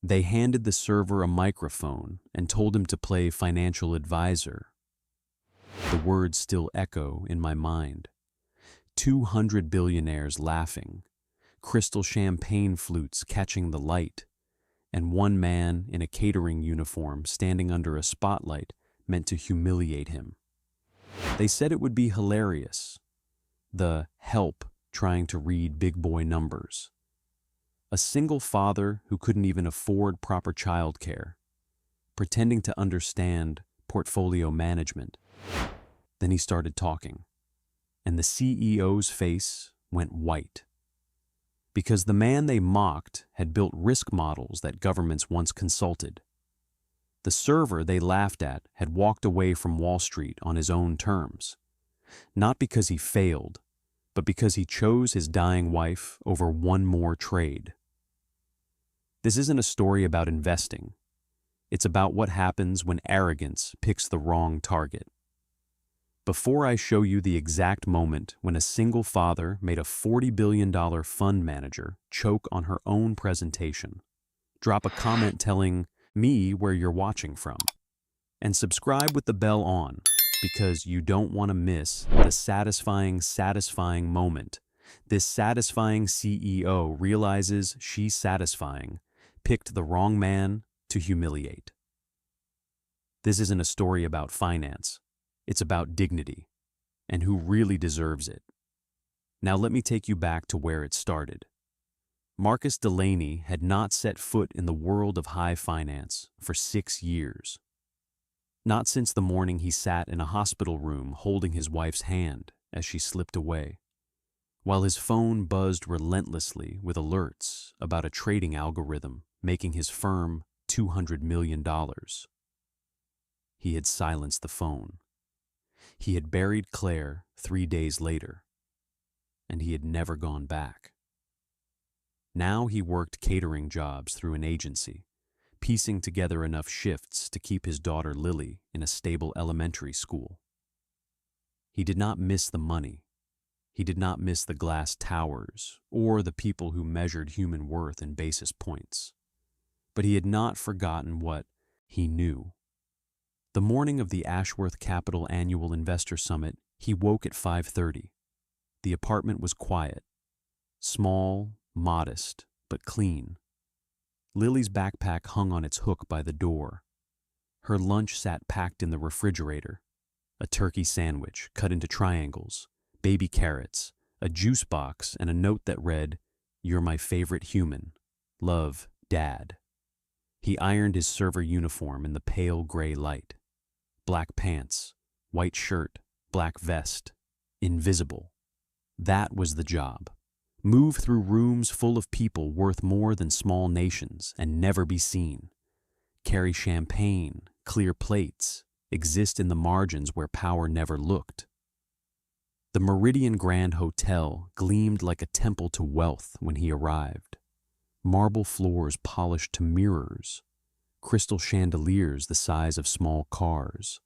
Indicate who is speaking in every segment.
Speaker 1: They handed the server a microphone and told him to play financial advisor. The words still echo in my mind. 200 billionaires laughing, crystal champagne flutes catching the light, and one man in a catering uniform standing under a spotlight meant to humiliate him. They said it would be hilarious. The help trying to read big boy numbers. A single father who couldn't even afford proper childcare, pretending to understand portfolio management. Then he started talking, and the CEO's face went white. Because the man they mocked had built risk models that governments once consulted. The server they laughed at had walked away from Wall Street on his own terms, not because he failed, but because he chose his dying wife over one more trade. This isn't a story about investing. It's about what happens when arrogance picks the wrong target. Before I show you the exact moment when a single father made a $40 billion fund manager choke on her own presentation, drop a comment telling me where you're watching from, and subscribe with the bell on, because you don't want to miss the satisfying moment. This satisfying CEO realizes she's satisfying, picked the wrong man to humiliate. This isn't a story about finance. It's about dignity, and who really deserves it. Now let me take you back to where it started. Marcus Delaney had not set foot in the world of high finance for 6 years. Not since the morning he sat in a hospital room holding his wife's hand as she slipped away, while his phone buzzed relentlessly with alerts about a trading algorithm making his firm $200 million. He had silenced the phone. He had buried Claire 3 days later, and he had never gone back. Now he worked catering jobs through an agency, piecing together enough shifts to keep his daughter Lily in a stable elementary school. He did not miss the money. He did not miss the glass towers or the people who measured human worth in basis points. But he had not forgotten what he knew. The morning of the Ashworth Capital Annual Investor Summit, he woke at 5:30. The apartment was quiet, small, modest, but clean. Lily's backpack hung on its hook by the door. Her lunch sat packed in the refrigerator. A turkey sandwich cut into triangles, baby carrots, a juice box, and a note that read, "You're my favorite human. Love, Dad." He ironed his server uniform in the pale gray light. Black pants, white shirt, black vest, invisible. That was the job. Move through rooms full of people worth more than small nations and never be seen. Carry champagne, clear plates, exist in the margins where power never looked. The Meridian Grand Hotel gleamed like a temple to wealth when he arrived. Marble floors polished to mirrors, crystal chandeliers the size of small cars,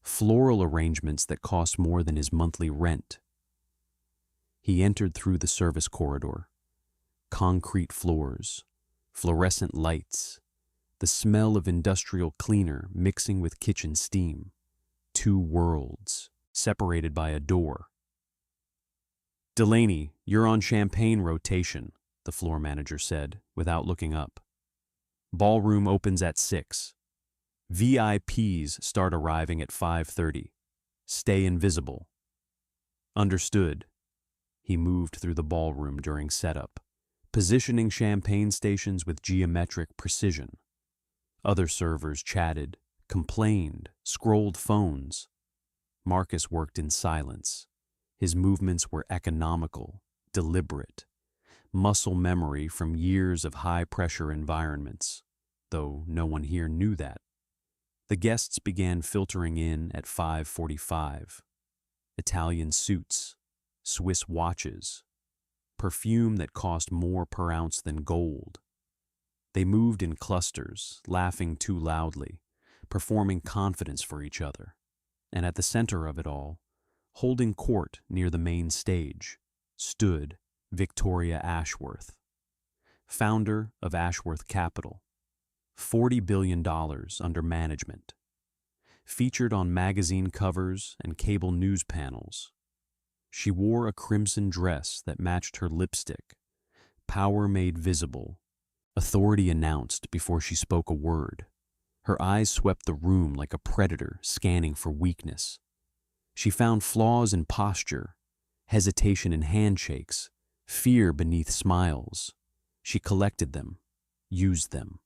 Speaker 1: floral arrangements that cost more than his monthly rent. He entered through the service corridor. Concrete floors, fluorescent lights, the smell of industrial cleaner mixing with kitchen steam. 2 worlds, separated by a door. "Delaney, you're on champagne rotation," the floor manager said, without looking up. "Ballroom opens at 6. VIPs start arriving at 5:30. Stay invisible." "Understood." He moved through the ballroom during setup, positioning champagne stations with geometric precision. Other servers chatted, complained, scrolled phones. Marcus worked in silence. His movements were economical, deliberate, muscle memory from years of high-pressure environments, though no one here knew that. The guests began filtering in at 5:45. Italian suits, Swiss watches, perfume that cost more per ounce than gold. They moved in clusters, laughing too loudly, performing confidence for each other. And at the center of it all, holding court near the main stage, stood Victoria Ashworth, founder of Ashworth Capital, $40 billion under management. Featured on magazine covers and cable news panels. She wore a crimson dress that matched her lipstick. Power made visible. Authority announced before she spoke a word. Her eyes swept the room like a predator scanning for weakness. She found flaws in posture, hesitation in handshakes, fear beneath smiles. She collected them, used them.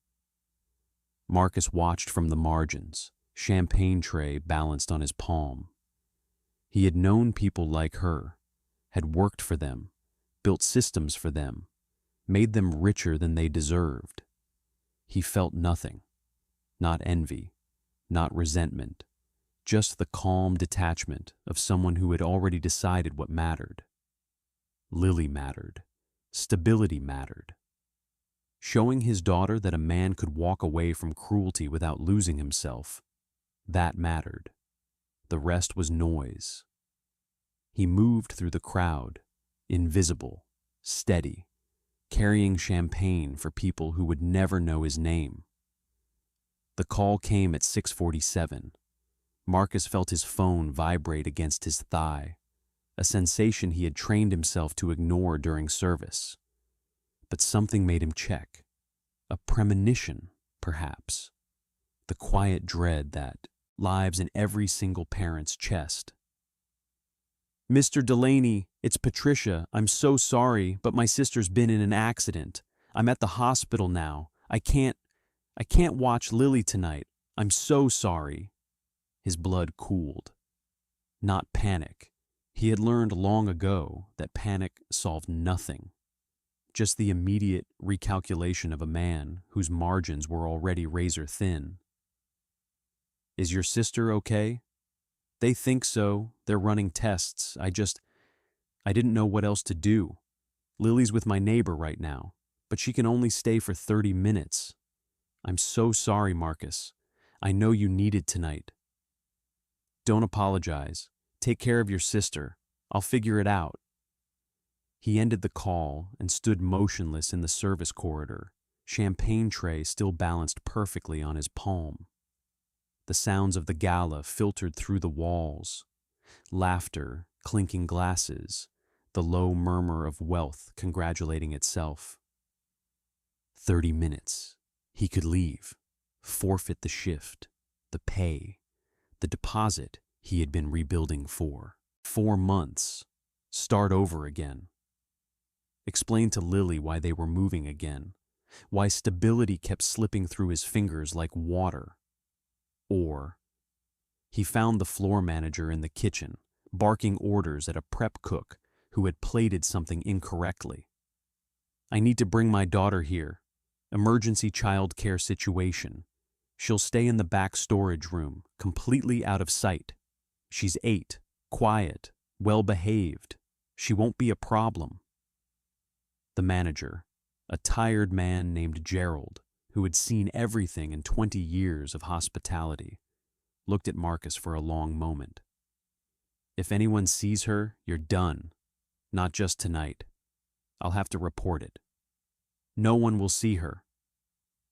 Speaker 1: Marcus watched from the margins, champagne tray balanced on his palm. He had known people like her, had worked for them, built systems for them, made them richer than they deserved. He felt nothing, not envy, not resentment, just the calm detachment of someone who had already decided what mattered. Lily mattered. Stability mattered. Showing his daughter that a man could walk away from cruelty without losing himself, that mattered. The rest was noise. He moved through the crowd, invisible, steady, carrying champagne for people who would never know his name. The call came at 6:47. Marcus felt his phone vibrate against his thigh, a sensation he had trained himself to ignore during service. But something made him check. A premonition, perhaps. The quiet dread that lives in every single parent's chest. "Mr. Delaney, it's Patricia. I'm so sorry, but my sister's been in an accident. I'm at the hospital now. I can't watch Lily tonight. I'm so sorry." His blood cooled. Not panic. He had learned long ago that panic solved nothing. Just the immediate recalculation of a man whose margins were already razor thin. "Is your sister okay?" "They think so. They're running tests. I didn't know what else to do. Lily's with my neighbor right now, but she can only stay for 30 minutes. I'm so sorry, Marcus. I know you needed tonight." "Don't apologize. Take care of your sister. I'll figure it out." He ended the call and stood motionless in the service corridor, champagne tray still balanced perfectly on his palm. The sounds of the gala filtered through the walls. Laughter, clinking glasses, the low murmur of wealth congratulating itself. 30 minutes. He could leave, forfeit the shift, the pay, the deposit he had been rebuilding for. 4 months. Start over again. Explain to Lily why they were moving again, why stability kept slipping through his fingers like water. Or he found the floor manager in the kitchen, barking orders at a prep cook who had plated something incorrectly. "I need to bring my daughter here. Emergency child care situation. She'll stay in the back storage room, completely out of sight. She's 8, quiet, well-behaved. She won't be a problem." The manager, a tired man named Gerald, who had seen everything in 20 years of hospitality, looked at Marcus for a long moment. "If anyone sees her, you're done. Not just tonight. I'll have to report it. No one will see her.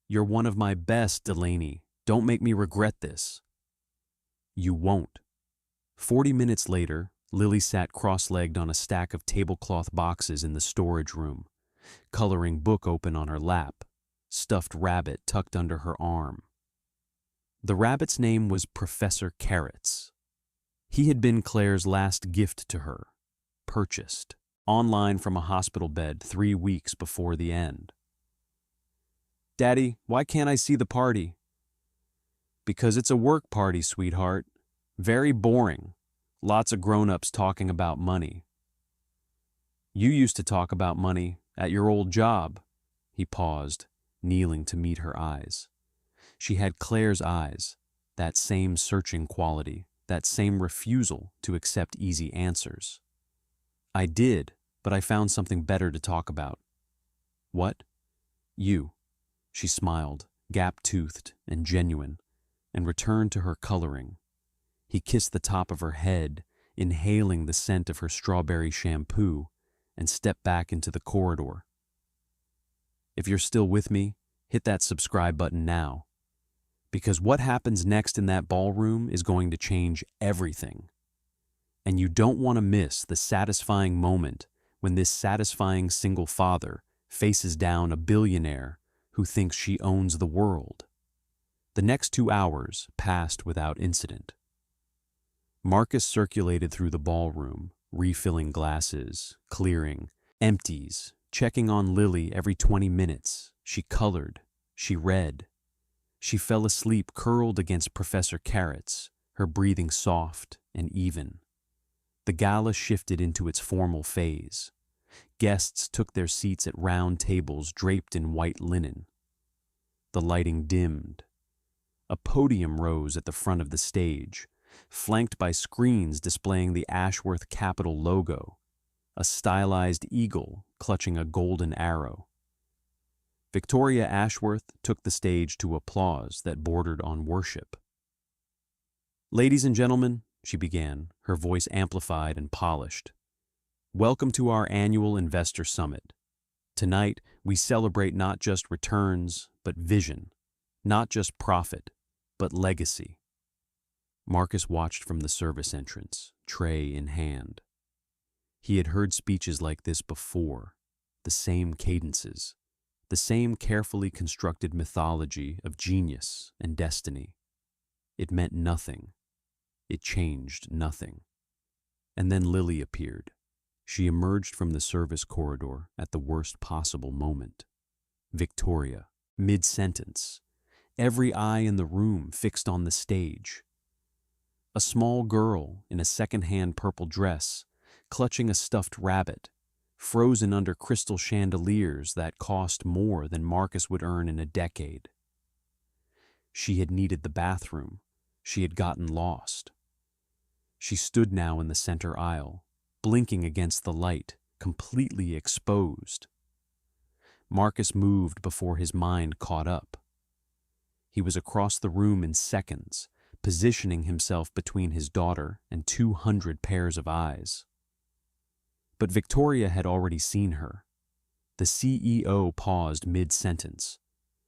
Speaker 1: You're one of my best, Delaney. Don't make me regret this." "You won't." 40 minutes later, Lily sat cross-legged on a stack of tablecloth boxes in the storage room, coloring book open on her lap, stuffed rabbit tucked under her arm. The rabbit's name was Professor Carrots. He had been Claire's last gift to her, purchased, online from a hospital bed 3 weeks before the end. "Daddy, why can't I see the party?" "Because it's a work party, sweetheart. Very boring. Lots of grown-ups talking about money." "You used to talk about money at your old job." He paused, kneeling to meet her eyes. She had Claire's eyes, that same searching quality, that same refusal to accept easy answers. "I did, but I found something better to talk about." "What?" "You." She smiled, gap-toothed and genuine, and returned to her coloring. He kissed the top of her head, inhaling the scent of her strawberry shampoo, and stepped back into the corridor. "If you're still with me, hit that subscribe button now, because what happens next in that ballroom is going to change everything. And you don't want to miss the satisfying moment when this satisfying single father faces down a billionaire who thinks she owns the world. The next 2 hours passed without incident. Marcus circulated through the ballroom, refilling glasses, clearing, empties, checking on Lily every 20 minutes. She colored, she read. She fell asleep curled against Professor Carrot's, her breathing soft and even. The gala shifted into its formal phase. Guests took their seats at round tables draped in white linen. The lighting dimmed. A podium rose at the front of the stage, flanked by screens displaying the Ashworth Capital logo, a stylized eagle clutching a golden arrow. Victoria Ashworth took the stage to applause that bordered on worship. "Ladies and gentlemen," she began, her voice amplified and polished, "welcome to our annual Investor Summit. Tonight, we celebrate not just returns, but vision, not just profit, but legacy." Marcus watched from the service entrance, tray in hand. He had heard speeches like this before, the same cadences, the same carefully constructed mythology of genius and destiny. It meant nothing. It changed nothing. And then Lily appeared. She emerged from the service corridor at the worst possible moment. Victoria, mid-sentence, every eye in the room fixed on the stage. A small girl in a second-hand purple dress, clutching a stuffed rabbit, frozen under crystal chandeliers that cost more than Marcus would earn in a decade. She had needed the bathroom. She had gotten lost. She stood now in the center aisle, blinking against the light, completely exposed. Marcus moved before his mind caught up. He was across the room in seconds, positioning himself between his daughter and 200 pairs of eyes. But Victoria had already seen her. The CEO paused mid-sentence.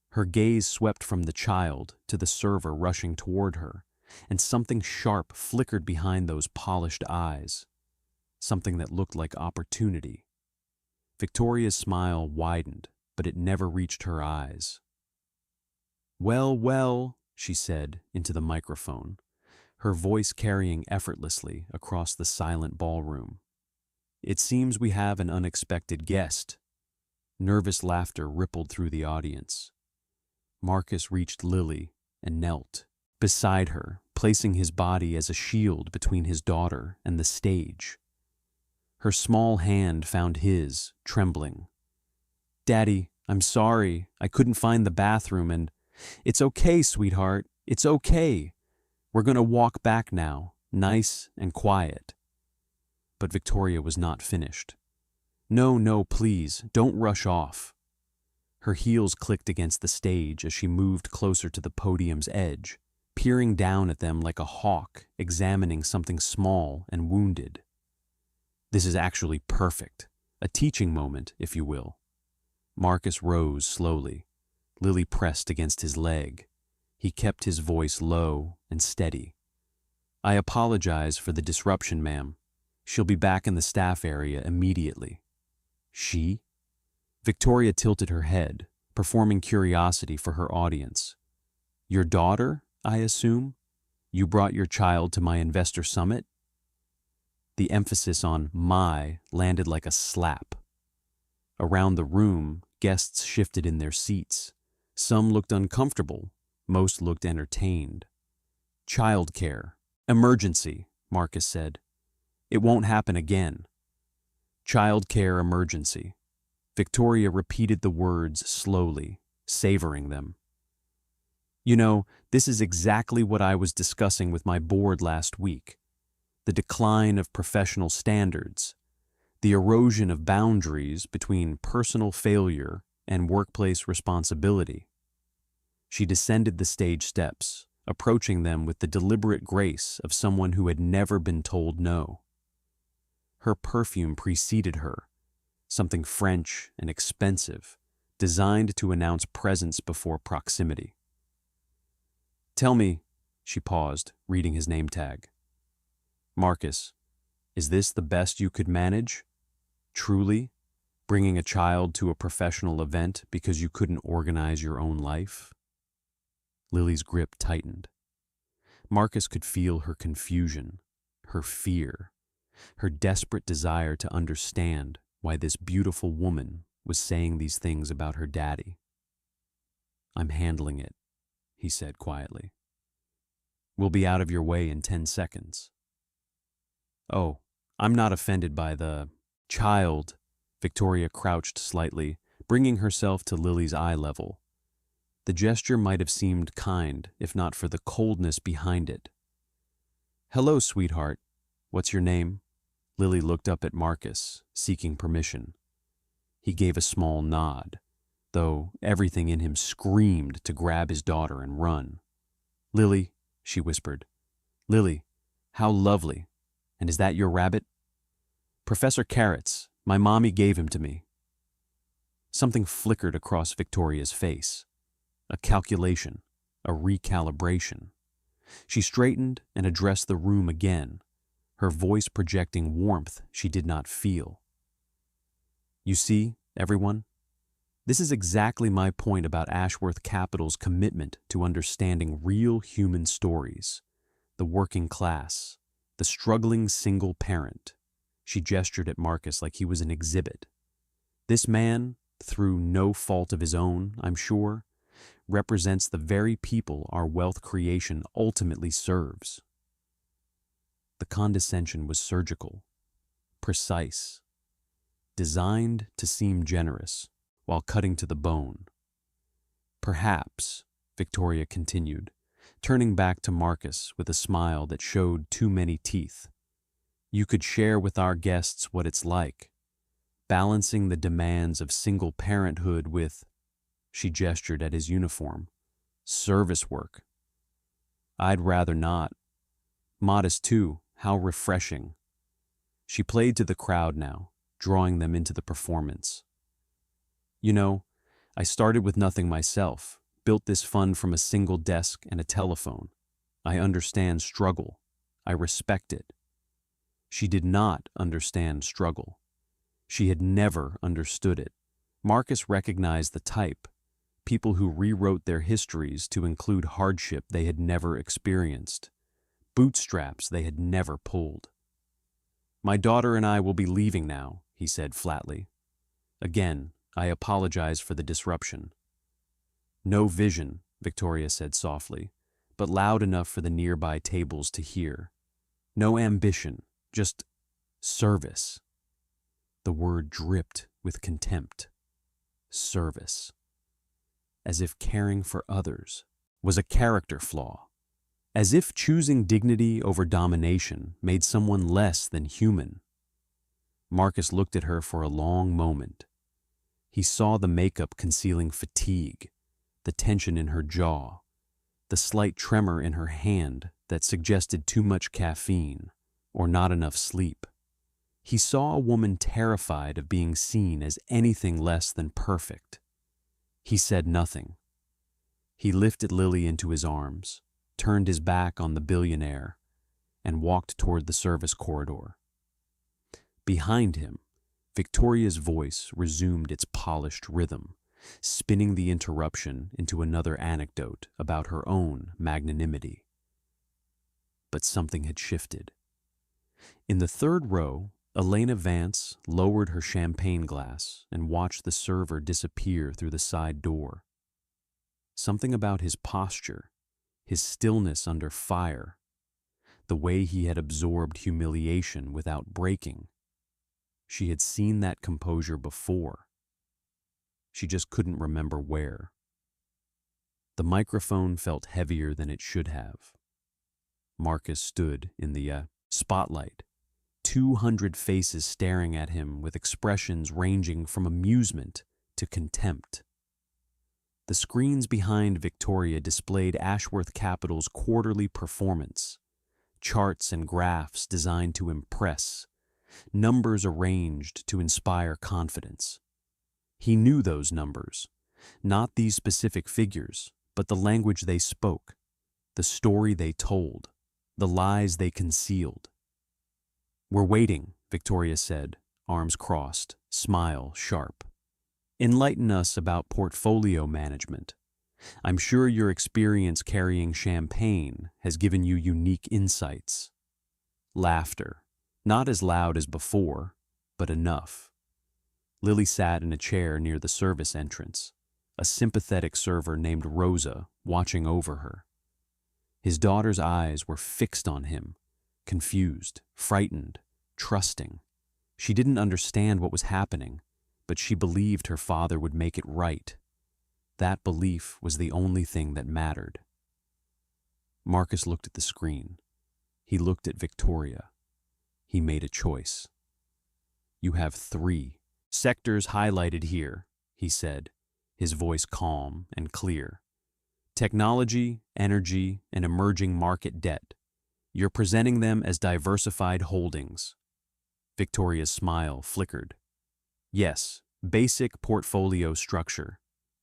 Speaker 1: Her gaze swept from the child to the server rushing toward her, and something sharp flickered behind those polished eyes, something that looked like opportunity. Victoria's smile widened, but it never reached her eyes. "Well, well," she said into the microphone, her voice carrying effortlessly across the silent ballroom. "It seems we have an unexpected guest." Nervous laughter rippled through the audience. Marcus reached Lily and knelt beside her, placing his body as a shield between his daughter and the stage. Her small hand found his, trembling. "Daddy, I'm sorry. I couldn't find the bathroom and—" "It's okay, sweetheart. It's okay. We're going to walk back now, nice and quiet." But Victoria was not finished. No, please, don't rush off." Her heels clicked against the stage as she moved closer to the podium's edge, peering down at them like a hawk examining something small and wounded. "This is actually perfect. A teaching moment, if you will." Marcus rose slowly. Lily pressed against his leg. He kept his voice low and steady. "I apologize for the disruption, ma'am. She'll be back in the staff area immediately." "She?" Victoria tilted her head, performing curiosity for her audience. "Your daughter, I assume? You brought your child to my investor summit?" The emphasis on "my" landed like a slap. Around the room, guests shifted in their seats. Some looked uncomfortable, most looked entertained. "Childcare. Emergency," Marcus said. "It won't happen again." "Childcare emergency." Victoria repeated the words slowly, savoring them. "You know, this is exactly what I was discussing with my board last week. The decline of professional standards, the erosion of boundaries between personal failure and workplace responsibility." She descended the stage steps, approaching them with the deliberate grace of someone who had never been told no. Her perfume preceded her, something French and expensive, designed to announce presence before proximity. "Tell me," she paused, reading his name tag. "Marcus, is this the best you could manage? Truly? Bringing a child to a professional event because you couldn't organize your own life?" Lily's grip tightened. Marcus could feel her confusion, her fear, her desperate desire to understand why this beautiful woman was saying these things about her daddy. "I'm handling it," he said quietly. "We'll be out of your way in 10 seconds. "Oh, I'm not offended by the child." Victoria crouched slightly, bringing herself to Lily's eye level. The gesture might have seemed kind, if not for the coldness behind it. "Hello, sweetheart. What's your name?" Lily looked up at Marcus, seeking permission. He gave a small nod, though everything in him screamed to grab his daughter and run. "Lily," she whispered. "Lily, how lovely. And is that your rabbit?" "Professor Carrots. My mommy gave him to me." Something flickered across Victoria's face. A calculation, a recalibration. She straightened and addressed the room again, her voice projecting warmth she did not feel. "You see, everyone? This is exactly my point about Ashworth Capital's commitment to understanding real human stories. The working class, the struggling single parent." She gestured at Marcus like he was an exhibit. "This man, through no fault of his own, I'm sure, represents the very people our wealth creation ultimately serves." The condescension was surgical, precise, designed to seem generous while cutting to the bone. "Perhaps," Victoria continued, turning back to Marcus with a smile that showed too many teeth, "you could share with our guests what it's like, balancing the demands of single parenthood with," she gestured at his uniform, "service work." "I'd rather not. Modest too, how refreshing." She played to the crowd now, drawing them into the performance. "You know, I started with nothing myself, built this fund from a single desk and a telephone. I understand struggle. I respect it." She did not understand struggle. She had never understood it. Marcus recognized the type, people who rewrote their histories to include hardship they had never experienced, bootstraps they had never pulled. "My daughter and I will be leaving now," he said flatly. "Again, I apologize for the disruption." "No vision," Victoria said softly, but loud enough for the nearby tables to hear. "No ambition, just service." The word dripped with contempt. Service. As if caring for others was a character flaw. As if choosing dignity over domination made someone less than human. Marcus looked at her for a long moment. He saw the makeup concealing fatigue, the tension in her jaw, the slight tremor in her hand that suggested too much caffeine or not enough sleep. He saw a woman terrified of being seen as anything less than perfect. He said nothing. He lifted Lily into his arms, turned his back on the billionaire, and walked toward the service corridor. Behind him, Victoria's voice resumed its polished rhythm, spinning the interruption into another anecdote about her own magnanimity. But something had shifted. In the third row, Elena Vance lowered her champagne glass and watched the server disappear through the side door. Something about his posture, his stillness under fire, the way he had absorbed humiliation without breaking. She had seen that composure before. She just couldn't remember where. The microphone felt heavier than it should have. Marcus stood in the spotlight, 200 faces staring at him with expressions ranging from amusement to contempt. The screens behind Victoria displayed Ashworth Capital's quarterly performance, charts and graphs designed to impress, numbers arranged to inspire confidence. He knew those numbers, not these specific figures, but the language they spoke, the story they told, the lies they concealed. "We're waiting," Victoria said, arms crossed, smile sharp. "Enlighten us about portfolio management. I'm sure your experience carrying champagne has given you unique insights." Laughter, not as loud as before, but enough. Lily sat in a chair near the service entrance, a sympathetic server named Rosa watching over her. His daughter's eyes were fixed on him, confused, frightened, trusting. She didn't understand what was happening, but she believed her father would make it right. That belief was the only thing that mattered. Marcus looked at the screen. He looked at Victoria. He made a choice. "You have 3 sectors highlighted here," he said, his voice calm and clear. "Technology, energy, and emerging market debt. You're presenting them as diversified holdings." Victoria's smile flickered. "Yes, basic portfolio structure.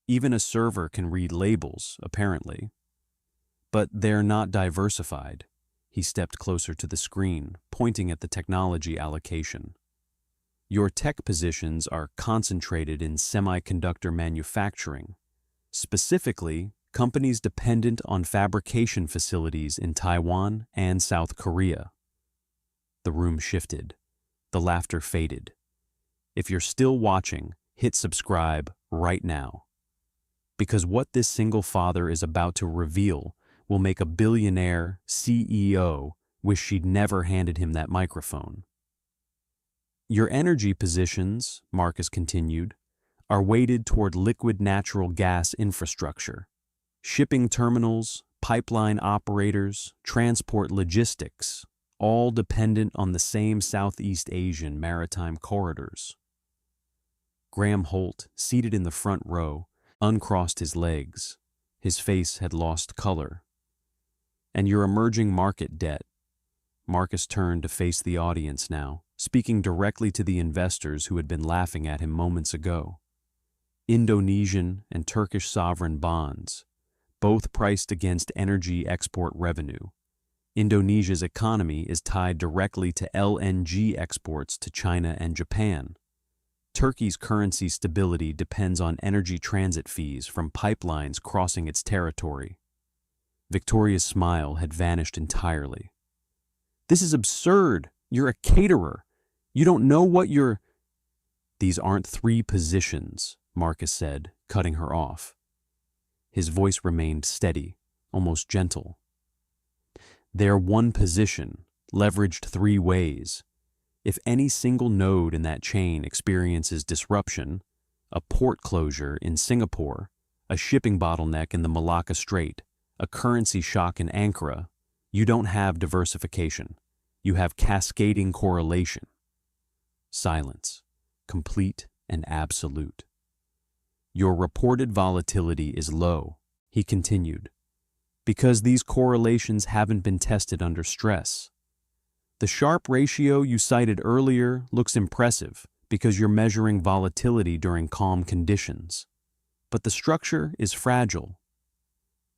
Speaker 1: Even a server can read labels, apparently. But they're not diversified." He stepped closer to the screen, pointing at the technology allocation. "Your tech positions are concentrated in semiconductor manufacturing, specifically companies dependent on fabrication facilities in Taiwan and South Korea." The room shifted. The laughter faded. "If you're still watching, hit subscribe right now. Because what this single father is about to reveal will make a billionaire CEO wish she'd never handed him that microphone." "Your energy positions," Marcus continued, "are weighted toward liquid natural gas infrastructure, shipping terminals, pipeline operators, transport logistics, all dependent on the same Southeast Asian maritime corridors." Graham Holt, seated in the front row, uncrossed his legs. His face had lost color. "And your emerging market debt." Marcus turned to face the audience now, speaking directly to the investors who had been laughing at him moments ago. "Indonesian and Turkish sovereign bonds, both priced against energy export revenue. Indonesia's economy is tied directly to LNG exports to China and Japan. Turkey's currency stability depends on energy transit fees from pipelines crossing its territory." Victoria's smile had vanished entirely. "This is absurd. You're a caterer. You don't know what you're—" "These aren't 3 positions," Marcus said, cutting her off. His voice remained steady, almost gentle. "They're 1 position, leveraged 3 ways. If any single node in that chain experiences disruption, a port closure in Singapore, a shipping bottleneck in the Malacca Strait, a currency shock in Ankara, you don't have diversification. You have cascading correlation." Silence, complete and absolute. "Your reported volatility is low," he continued, "because these correlations haven't been tested under stress. The Sharpe ratio you cited earlier looks impressive because you're measuring volatility during calm conditions. But the structure is fragile."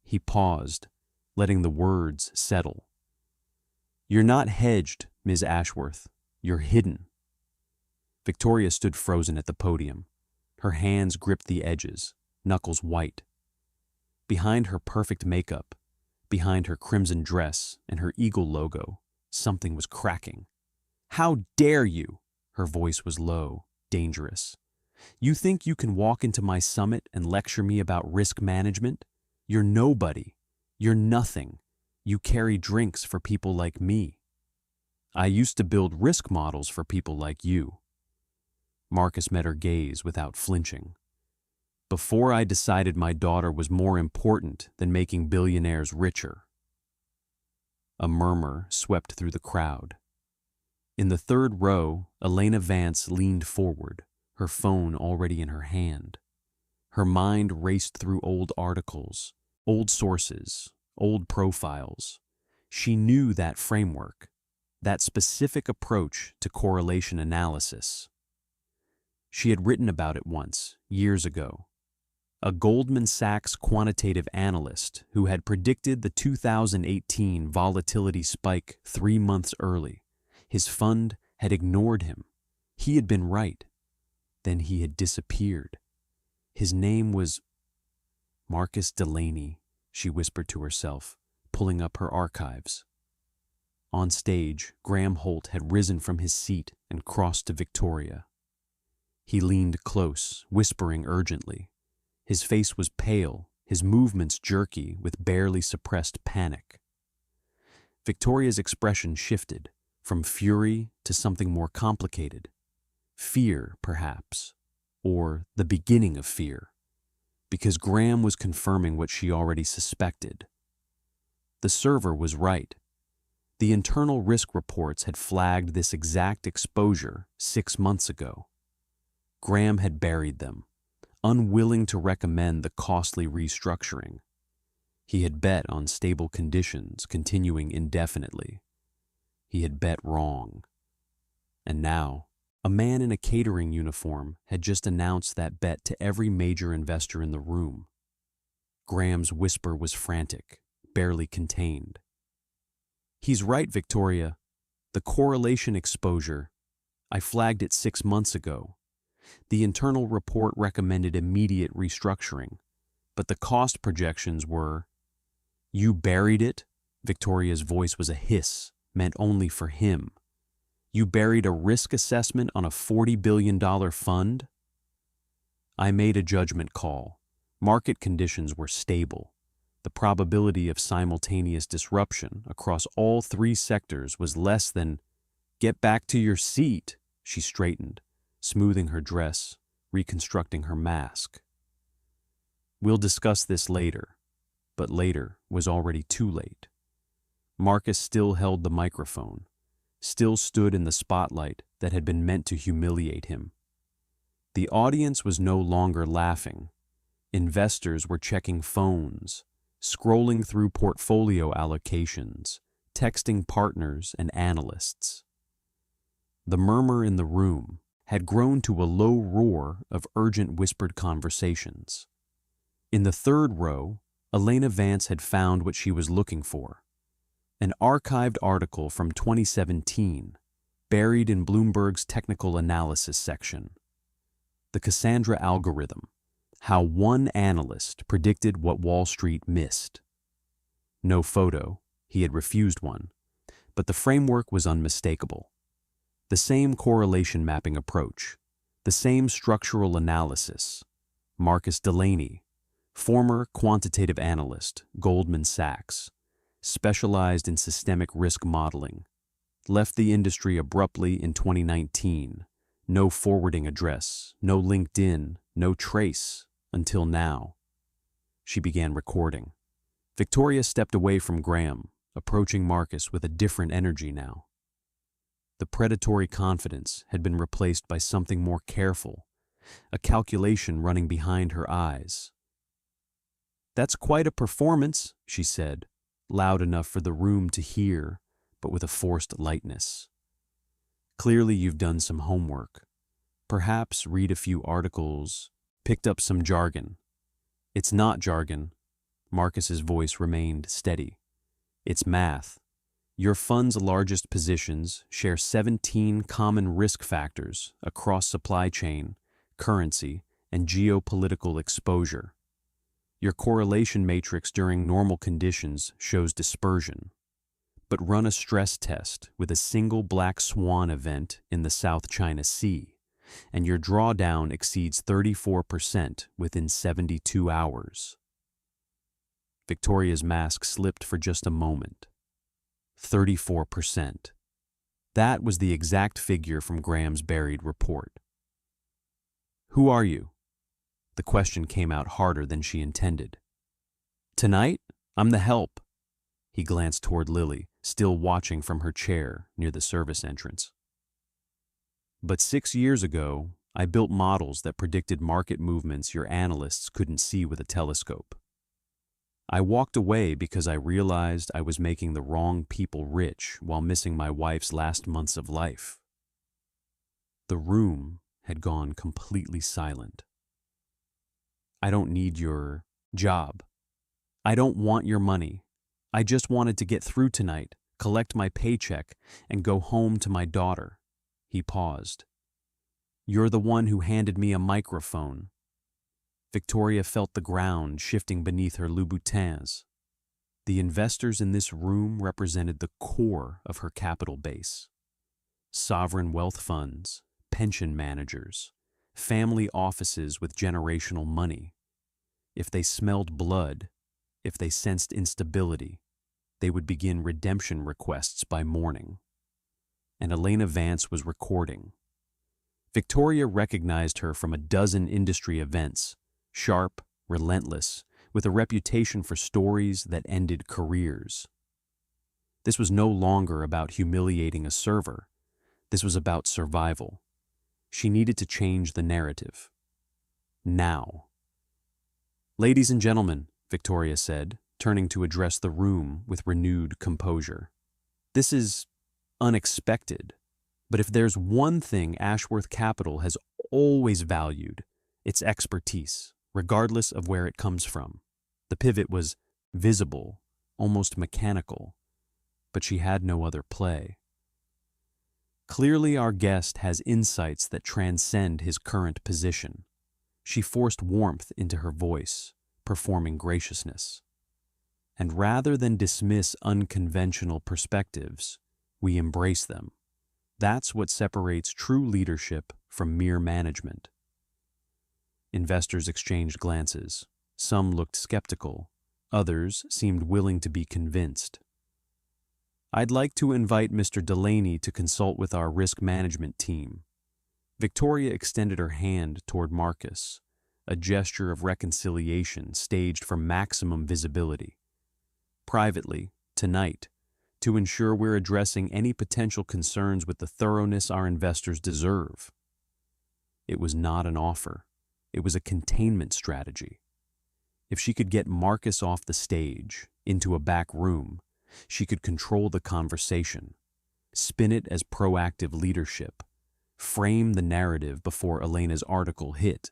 Speaker 1: He paused, letting the words settle. "You're not hedged, Ms. Ashworth. You're hidden." Victoria stood frozen at the podium. Her hands gripped the edges, knuckles white. Behind her perfect makeup, behind her crimson dress and her eagle logo, something was cracking. "How dare you?" Her voice was low, dangerous. "You think you can walk into my summit and lecture me about risk management? You're nobody. You're nothing. You carry drinks for people like me. I used to build risk models for people like you." Marcus met her gaze without flinching. "Before I decided my daughter was more important than making billionaires richer." A murmur swept through the crowd. In the 3rd row, Elena Vance leaned forward, her phone already in her hand. Her mind raced through old articles, old sources, old profiles. She knew that framework, that specific approach to correlation analysis. She had written about it once, years ago. A Goldman Sachs quantitative analyst who had predicted the 2018 volatility spike 3 months early. His fund had ignored him. He had been right. Then he had disappeared. His name was Marcus Delaney, she whispered to herself, pulling up her archives. On stage, Graham Holt had risen from his seat and crossed to Victoria. He leaned close, whispering urgently. His face was pale, his movements jerky with barely suppressed panic. Victoria's expression shifted, from fury to something more complicated. Fear, perhaps, or the beginning of fear, because Graham was confirming what she already suspected. The server was right. The internal risk reports had flagged this exact exposure 6 months ago. Graham had buried them, unwilling to recommend the costly restructuring. He had bet on stable conditions continuing indefinitely. He had bet wrong. And now, a man in a catering uniform had just announced that bet to every major investor in the room. Graham's whisper was frantic, barely contained. "He's right, Victoria. The correlation exposure, I flagged it 6 months ago. The internal report recommended immediate restructuring, but the cost projections were—" "You buried it?" Victoria's voice was a hiss, meant only for him. "You buried a risk assessment on a $40 billion fund?" "I made a judgment call. Market conditions were stable. The probability of simultaneous disruption across all 3 sectors was less than—" "Get back to your seat," she straightened, smoothing her dress, reconstructing her mask. "We'll discuss this later," but later was already too late. Marcus still held the microphone, still stood in the spotlight that had been meant to humiliate him. The audience was no longer laughing. Investors were checking phones, scrolling through portfolio allocations, texting partners and analysts. The murmur in the room had grown to a low roar of urgent whispered conversations. In the 3rd row, Elena Vance had found what she was looking for. An archived article from 2017, buried in Bloomberg's technical analysis section. The Cassandra algorithm, how one analyst predicted what Wall Street missed. No photo, he had refused one, but the framework was unmistakable. The same correlation mapping approach, the same structural analysis. Marcus Delaney, former quantitative analyst, Goldman Sachs, specialized in systemic risk modeling, left the industry abruptly in 2019. No forwarding address, no LinkedIn, no trace, until now. She began recording. Victoria stepped away from Graham, approaching Marcus with a different energy now. The predatory confidence had been replaced by something more careful, a calculation running behind her eyes. "That's quite a performance," she said, loud enough for the room to hear, but with a forced lightness. "Clearly you've done some homework. Perhaps read a few articles, picked up some jargon." "It's not jargon." Marcus's voice remained steady. "It's math. Your fund's largest positions share 17 common risk factors across supply chain, currency, and geopolitical exposure. Your correlation matrix during normal conditions shows dispersion. But run a stress test with a single black swan event in the South China Sea, and your drawdown exceeds 34% within 72 hours. Victoria's mask slipped for just a moment. 34%. That was the exact figure from Graham's buried report. "Who are you?" The question came out harder than she intended. "Tonight, I'm the help." He glanced toward Lily, still watching from her chair near the service entrance. "But 6 years ago, I built models that predicted market movements your analysts couldn't see with a telescope. I walked away because I realized I was making the wrong people rich while missing my wife's last months of life." The room, had gone completely silent. "I don't need your job. I don't want your money. I just wanted to get through tonight, collect my paycheck, and go home to my daughter." He paused. "You're the one who handed me a microphone." Victoria felt the ground shifting beneath her Louboutins. The investors in this room represented the core of her capital base. Sovereign wealth funds, pension managers, family offices with generational money. If they smelled blood, if they sensed instability, they would begin redemption requests by morning. And Elena Vance was recording. Victoria recognized her from a dozen industry events, sharp, relentless, with a reputation for stories that ended careers. This was no longer about humiliating a server. This was about survival. She needed to change the narrative. Now. "Ladies and gentlemen," Victoria said, turning to address the room with renewed composure. "This is unexpected, but if there's one thing Ashworth Capital has always valued, it's expertise, regardless of where it comes from." The pivot was visible, almost mechanical, but she had no other play. "Clearly our guest has insights that transcend his current position." She forced warmth into her voice, performing graciousness. "And rather than dismiss unconventional perspectives, we embrace them. That's what separates true leadership from mere management." Investors exchanged glances. Some looked skeptical. Others seemed willing to be convinced. "I'd like to invite Mr. Delaney to consult with our risk management team." Victoria extended her hand toward Marcus, a gesture of reconciliation staged for maximum visibility. "Privately, tonight, to ensure we're addressing any potential concerns with the thoroughness our investors deserve." It was not an offer. It was a containment strategy. If she could get Marcus off the stage, into a back room, she could control the conversation, spin it as proactive leadership, frame the narrative before Elena's article hit.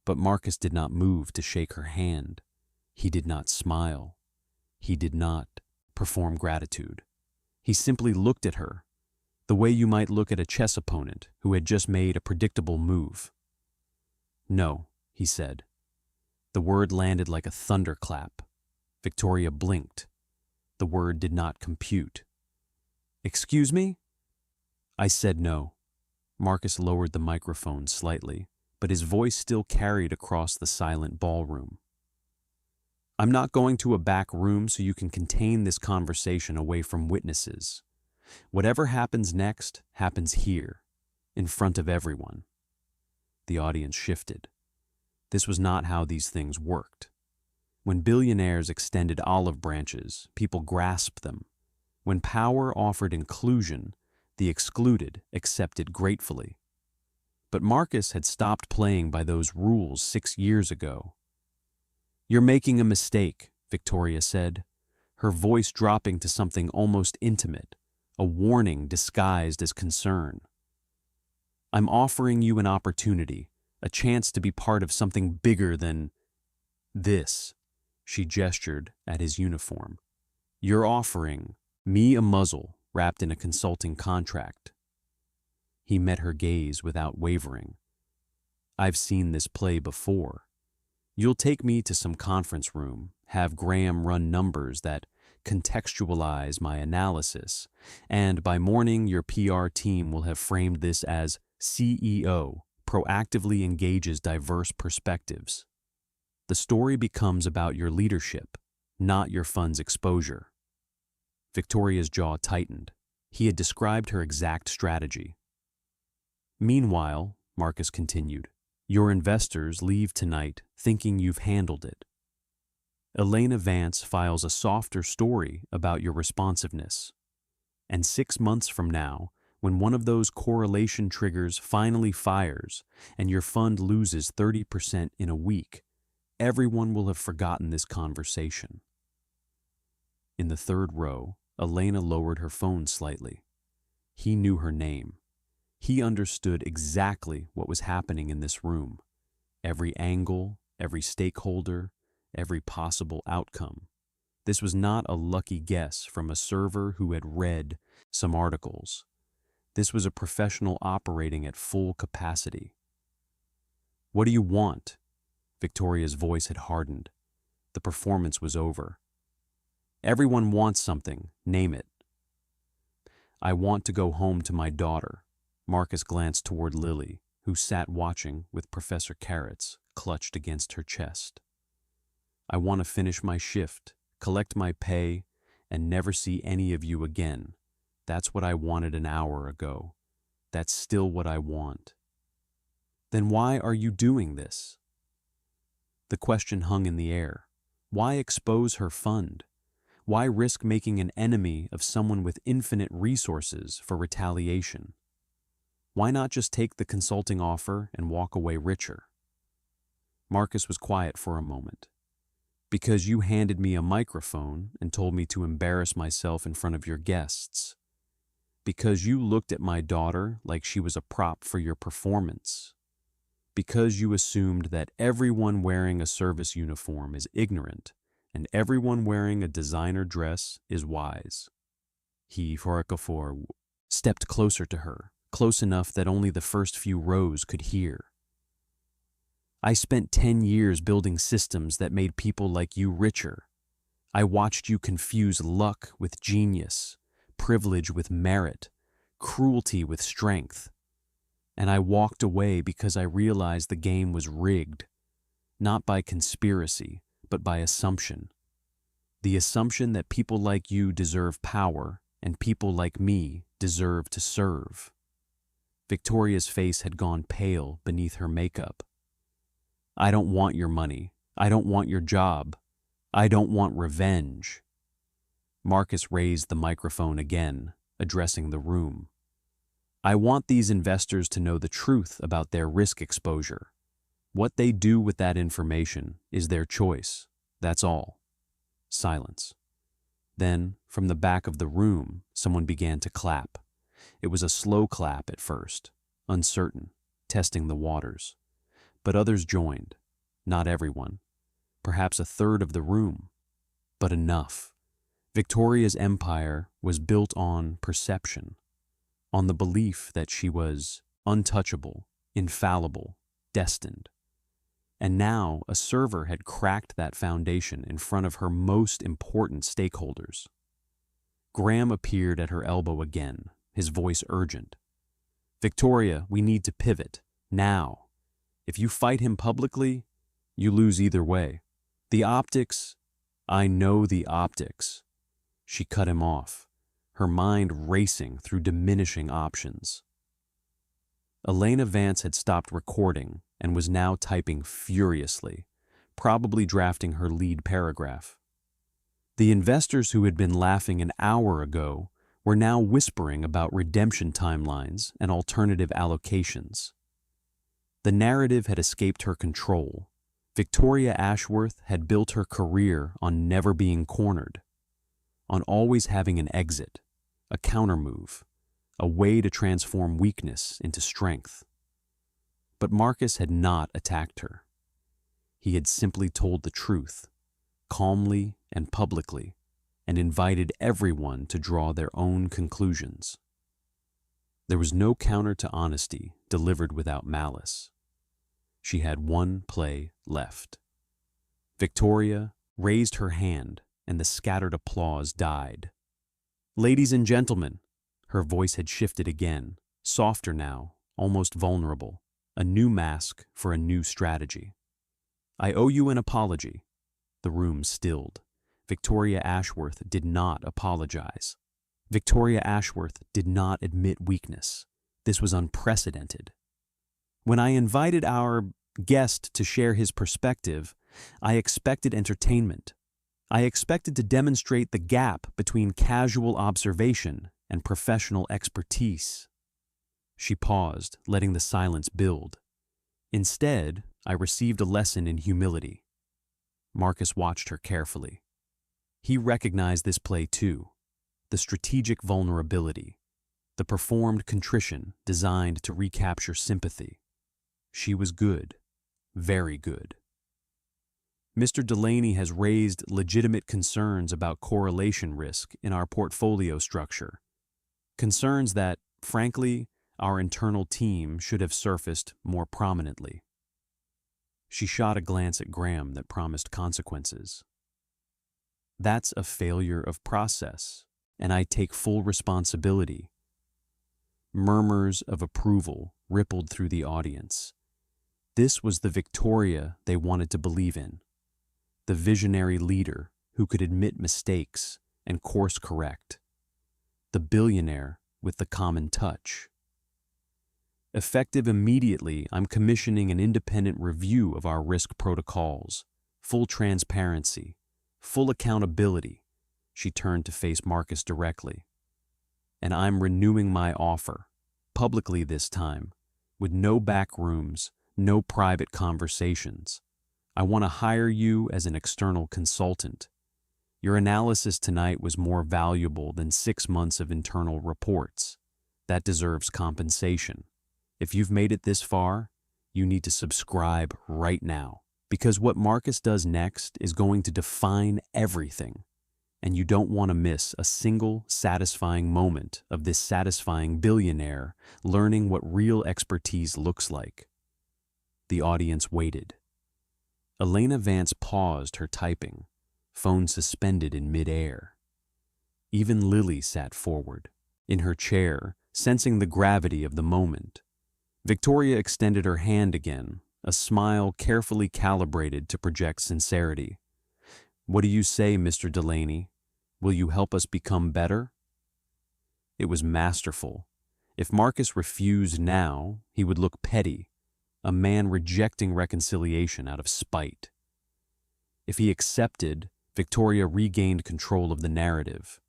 Speaker 1: But Marcus did not move to shake her hand. He did not smile. He did not perform gratitude. He simply looked at her, the way you might look at a chess opponent who had just made a predictable move. "No," he said. The word landed like a thunderclap. Victoria blinked. The word did not compute. "Excuse me?" "I said no." Marcus lowered the microphone slightly, but his voice still carried across the silent ballroom. "I'm not going to a back room so you can contain this conversation away from witnesses. Whatever happens next happens here, in front of everyone." The audience shifted. This was not how these things worked. When billionaires extended olive branches, people grasped them. When power offered inclusion, the excluded accepted gratefully. But Marcus had stopped playing by those rules 6 years ago. "You're making a mistake," Victoria said, her voice dropping to something almost intimate, a warning disguised as concern. "I'm offering you an opportunity, a chance to be part of something bigger than this." She gestured at his uniform. "You're offering me a muzzle wrapped in a consulting contract." He met her gaze without wavering. "I've seen this play before. You'll take me to some conference room, have Graham run numbers that contextualize my analysis, and by morning your PR team will have framed this as CEO proactively engages diverse perspectives. The story becomes about your leadership, not your fund's exposure." Victoria's jaw tightened. He had described her exact strategy. "Meanwhile," Marcus continued, "your investors leave tonight thinking you've handled it. Elena Vance files a softer story about your responsiveness. And 6 months from now, when one of those correlation triggers finally fires and your fund loses 30% in a week, everyone will have forgotten this conversation." In the third row, Elena lowered her phone slightly. He knew her name. He understood exactly what was happening in this room. Every angle, every stakeholder, every possible outcome. This was not a lucky guess from a server who had read some articles. This was a professional operating at full capacity. "What do you want?" Victoria's voice had hardened. The performance was over. "Everyone wants something. Name it." "I want to go home to my daughter." Marcus glanced toward Lily, who sat watching with Professor Carrots clutched against her chest. "I want to finish my shift, collect my pay, and never see any of you again. That's what I wanted an hour ago. That's still what I want." "Then why are you doing this?" The question hung in the air. Why expose her fund? Why risk making an enemy of someone with infinite resources for retaliation? Why not just take the consulting offer and walk away richer? Marcus was quiet for a moment. "Because you handed me a microphone and told me to embarrass myself in front of your guests. Because you looked at my daughter like she was a prop for your performance. Because you assumed that everyone wearing a service uniform is ignorant and everyone wearing a designer dress is wise." He, Horikafor, stepped closer to her, close enough that only the first few rows could hear. "I spent 10 years building systems that made people like you richer. I watched you confuse luck with genius, privilege with merit, cruelty with strength. And I walked away because I realized the game was rigged, not by conspiracy, but by assumption. The assumption that people like you deserve power and people like me deserve to serve." Victoria's face had gone pale beneath her makeup. "I don't want your money. I don't want your job. I don't want revenge." Marcus raised the microphone again, addressing the room. "I want these investors to know the truth about their risk exposure. What they do with that information is their choice. That's all." Silence. Then, from the back of the room, someone began to clap. It was a slow clap at first, uncertain, testing the waters. But others joined. Not everyone. Perhaps a third of the room. But enough. Victoria's empire was built on perception, on the belief that she was untouchable, infallible, destined. And now a server had cracked that foundation in front of her most important stakeholders. Graham appeared at her elbow again, his voice urgent. "Victoria, we need to pivot, now. If you fight him publicly, you lose either way. The optics, I know the optics." She cut him off, her mind racing through diminishing options. Elena Vance had stopped recording and was now typing furiously, probably drafting her lead paragraph. The investors who had been laughing an hour ago were now whispering about redemption timelines and alternative allocations. The narrative had escaped her control. Victoria Ashworth had built her career on never being cornered, on always having an exit, a countermove, a way to transform weakness into strength. But Marcus had not attacked her. He had simply told the truth, calmly and publicly, and invited everyone to draw their own conclusions. There was no counter to honesty delivered without malice. She had one play left. Victoria raised her hand, and the scattered applause died. "Ladies and gentlemen," her voice had shifted again, softer now, almost vulnerable, a new mask for a new strategy. "I owe you an apology." The room stilled. Victoria Ashworth did not apologize. Victoria Ashworth did not admit weakness. This was unprecedented. "When I invited our guest to share his perspective, I expected entertainment. I expected to demonstrate the gap between casual observation and professional expertise." She paused, letting the silence build. "Instead, I received a lesson in humility." Marcus watched her carefully. He recognized this play too, the strategic vulnerability. the performed contrition designed to recapture sympathy. She was good, very good. Mr. Delaney has raised legitimate concerns about correlation risk in our portfolio structure. Concerns that, frankly, our internal team should have surfaced more prominently. She shot a glance at Graham that promised consequences. That's a failure of process, and I take full responsibility. Murmurs of approval rippled through the audience. This was the Victoria they wanted to believe in. The visionary leader who could admit mistakes and course correct. The billionaire with the common touch. Effective immediately, I'm commissioning an independent review of our risk protocols, full transparency, full accountability. She turned to face Marcus directly. And I'm renewing my offer, publicly this time, with no back rooms, no private conversations. I want to hire you as an external consultant. Your analysis tonight was more valuable than 6 months of internal reports. That deserves compensation. If you've made it this far, you need to subscribe right now, because what Marcus does next is going to define everything, and you don't want to miss a single satisfying moment of this satisfying billionaire learning what real expertise looks like. The audience waited. Elena Vance paused her typing, phone suspended in midair. Even Lily sat forward, in her chair, sensing the gravity of the moment. Victoria extended her hand again, a smile carefully calibrated to project sincerity. What do you say, Mr. Delaney? Will you help us become better? It was masterful. If Marcus refused now, he would look petty, a man rejecting reconciliation out of spite. If he accepted, Victoria regained control of the narrative.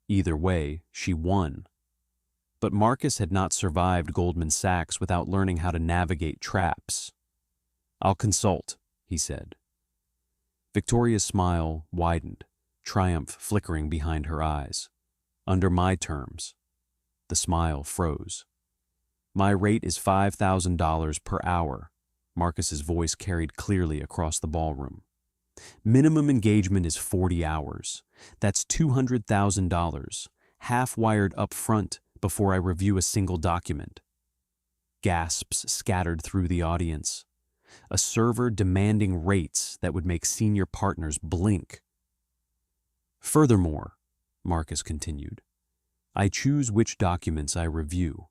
Speaker 1: Either way, she won. But Marcus had not survived Goldman Sachs without learning how to navigate traps. I'll consult, he said. Victoria's smile widened, triumph flickering behind her eyes. Under my terms. The smile froze. My rate is $5,000 per hour. Marcus's voice carried clearly across the ballroom. Minimum engagement is 40 hours. That's $200,000, half wired up front before I review a single document. Gasps scattered through the audience. A server demanding rates that would make senior partners blink. Furthermore, Marcus continued, I choose which documents I review.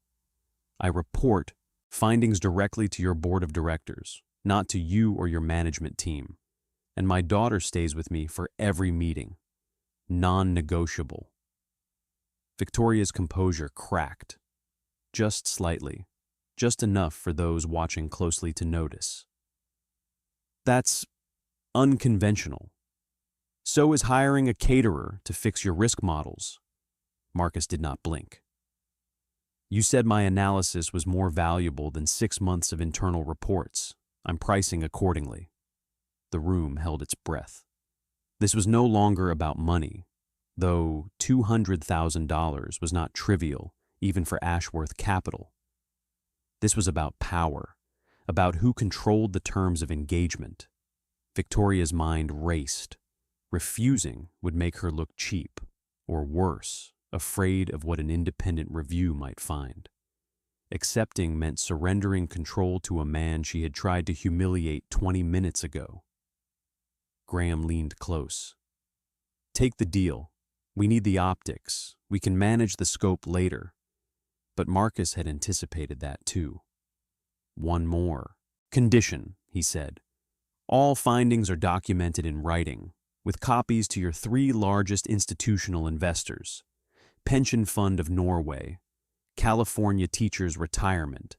Speaker 1: I report findings directly to your board of directors, not to you or your management team. And my daughter stays with me for every meeting. Non-negotiable. Victoria's composure cracked. Just slightly. Just enough for those watching closely to notice. That's unconventional. So is hiring a caterer to fix your risk models. Marcus did not blink. You said my analysis was more valuable than 6 months of internal reports. I'm pricing accordingly. The room held its breath. This was no longer about money, though $200,000 was not trivial, even for Ashworth Capital. This was about power, about who controlled the terms of engagement. Victoria's mind raced. Refusing would make her look cheap, or worse, afraid of what an independent review might find. Accepting meant surrendering control to a man she had tried to humiliate 20 minutes ago. Graham leaned close. Take the deal. We need the optics. We can manage the scope later. But Marcus had anticipated that too. One more. Condition, he said. All findings are documented in writing, with copies to your 3 largest institutional investors. Pension Fund of Norway, California Teachers Retirement,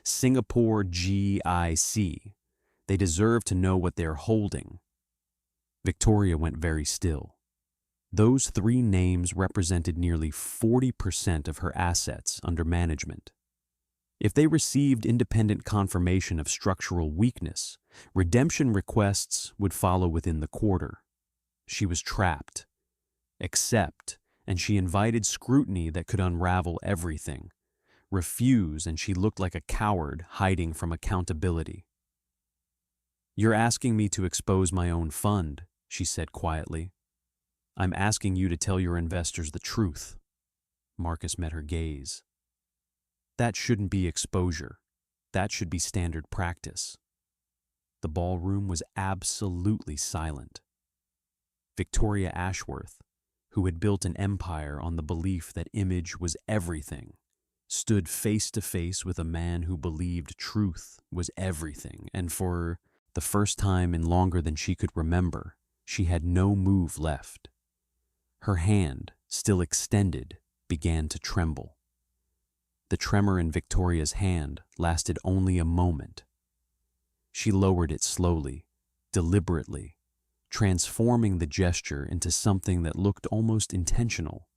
Speaker 1: Singapore GIC. They deserve to know what they're holding. Victoria went very still. Those 3 names represented nearly 40% of her assets under management. If they received independent confirmation of structural weakness, redemption requests would follow within the quarter. She was trapped. Accept, and she invited scrutiny that could unravel everything. Refuse, and she looked like a coward hiding from accountability. "You're asking me to expose my own fund," she said quietly. "I'm asking you to tell your investors the truth." Marcus met her gaze. "That shouldn't be exposure. That should be standard practice." The ballroom was absolutely silent. Victoria Ashworth, who had built an empire on the belief that image was everything, stood face to face with a man who believed truth was everything, and for the first time in longer than she could remember, she had no move left. Her hand, still extended, began to tremble. The tremor in Victoria's hand lasted only a moment. She lowered it slowly, deliberately, transforming the gesture into something that looked almost intentional.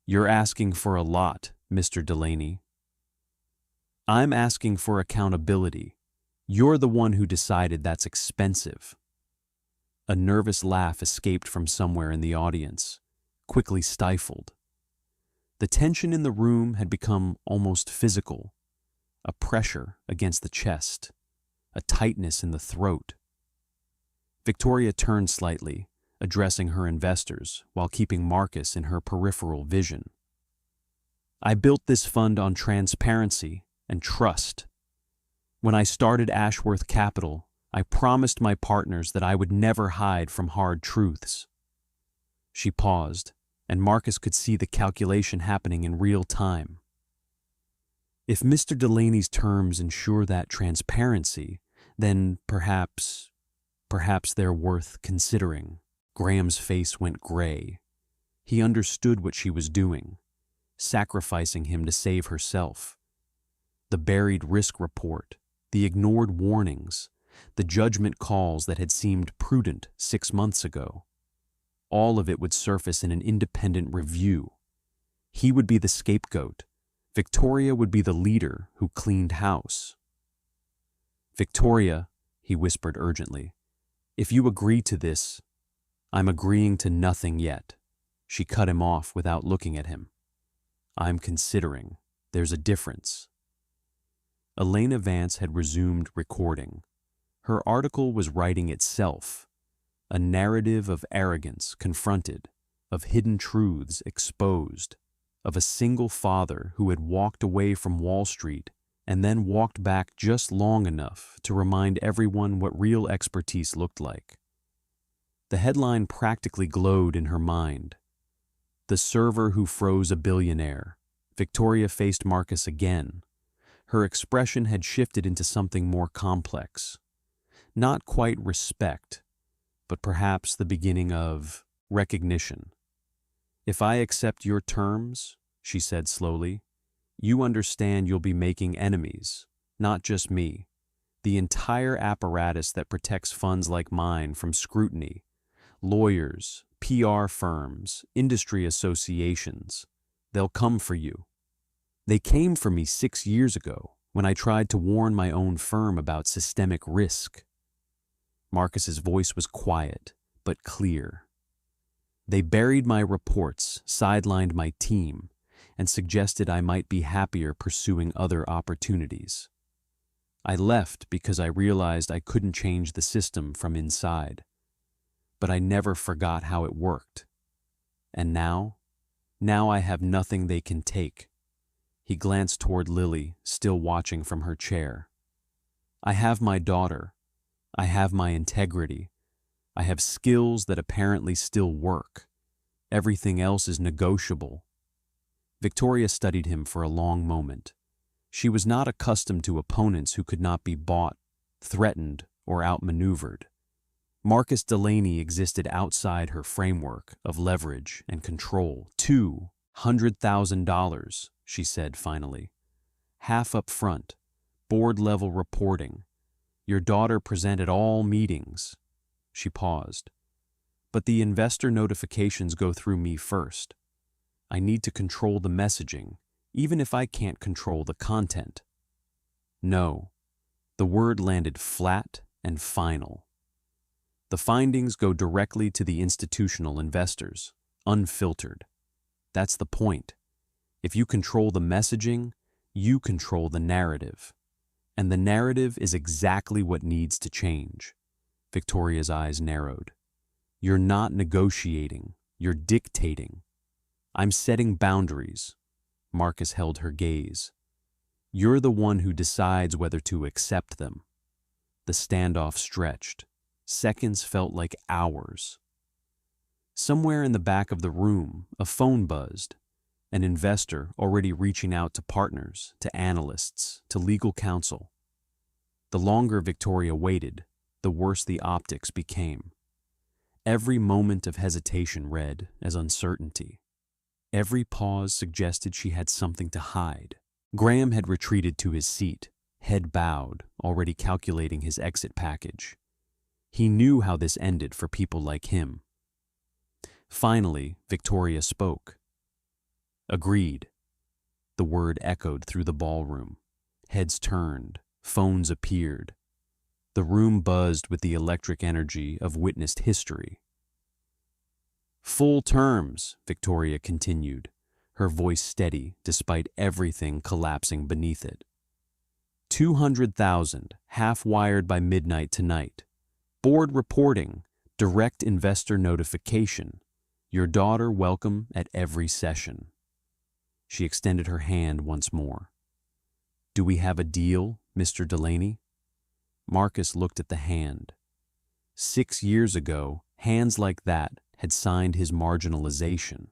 Speaker 1: "You're asking for a lot, Mr. Delaney." "I'm asking for accountability. You're the one who decided that's expensive." A nervous laugh escaped from somewhere in the audience, quickly stifled. The tension in the room had become almost physical, a pressure against the chest, a tightness in the throat. Victoria turned slightly, addressing her investors while keeping Marcus in her peripheral vision. "I built this fund on transparency and trust. When I started Ashworth Capital, I promised my partners that I would never hide from hard truths." She paused, and Marcus could see the calculation happening in real time. If Mr. Delaney's terms ensure that transparency, then perhaps they're worth considering. Graham's face went gray. He understood what she was doing, sacrificing him to save herself. The buried risk report, the ignored warnings, the judgment calls that had seemed prudent 6 months ago. All of it would surface in an independent review. He would be the scapegoat. Victoria would be the leader who cleaned house. "Victoria," he whispered urgently, "if you agree to this—" "I'm agreeing to nothing yet." She cut him off without looking at him. "I'm considering. There's a difference." Elena Vance had resumed recording. Her article was writing itself, a narrative of arrogance confronted, of hidden truths exposed, of a single father who had walked away from Wall Street and then walked back just long enough to remind everyone what real expertise looked like. The headline practically glowed in her mind. "The server who froze a billionaire." Victoria faced Marcus again. Her expression had shifted into something more complex. Not quite respect, but perhaps the beginning of recognition. "If I accept your terms," she said slowly, "you understand you'll be making enemies, not just me. The entire apparatus that protects funds like mine from scrutiny, lawyers, PR firms, industry associations, they'll come for you. They came for me 6 years ago when I tried to warn my own firm about systemic risk." Marcus's voice was quiet, but clear. "They buried my reports, sidelined my team, and suggested I might be happier pursuing other opportunities. I left because I realized I couldn't change the system from inside. But I never forgot how it worked. And now I have nothing they can take." He glanced toward Lily, still watching from her chair. "I have my daughter. I have my integrity. I have skills that apparently still work. Everything else is negotiable." Victoria studied him for a long moment. She was not accustomed to opponents who could not be bought, threatened, or outmaneuvered. Marcus Delaney existed outside her framework of leverage and control. $200,000, she said finally. "Half up front, board-level reporting. Your daughter present at all meetings." She paused. "But the investor notifications go through me first. I need to control the messaging, even if I can't control the content." "No." The word landed flat and final. "The findings go directly to the institutional investors. unfiltered. That's the point. If you control the messaging, you control the narrative. And the narrative is exactly what needs to change. Victoria's eyes narrowed. You're not negotiating, you're dictating. I'm setting boundaries. Marcus held her gaze. You're the one who decides whether to accept them. The standoff stretched. Seconds felt like hours. Somewhere in the back of the room, a phone buzzed. An investor already reaching out to partners, to analysts, to legal counsel. The longer Victoria waited, the worse the optics became. Every moment of hesitation read as uncertainty. Every pause suggested she had something to hide. Graham had retreated to his seat, head bowed, already calculating his exit package. He knew how this ended for people like him. Finally, Victoria spoke. Agreed. The word echoed through the ballroom. Heads turned, phones appeared. The room buzzed with the electric energy of witnessed history. Full terms, Victoria continued, her voice steady despite everything collapsing beneath it. 200,000, half-wired by midnight tonight. Board reporting, direct investor notification. Your daughter welcome at every session. She extended her hand once more. Do we have a deal, Mr. Delaney? Marcus looked at the hand. 6 years ago, hands like that had signed his marginalization.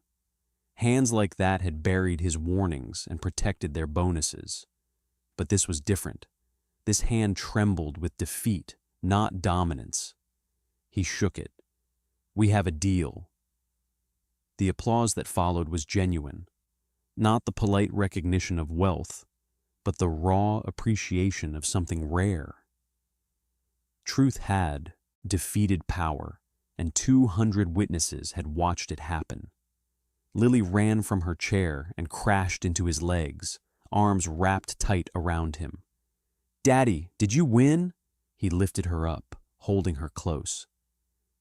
Speaker 1: Hands like that had buried his warnings and protected their bonuses. But this was different. This hand trembled with defeat, not dominance. He shook it. We have a deal. The applause that followed was genuine. Not the polite recognition of wealth, but the raw appreciation of something rare. Truth had defeated power, and 200 witnesses had watched it happen. Lily ran from her chair and crashed into his legs, arms wrapped tight around him. Daddy, did you win? He lifted her up, holding her close.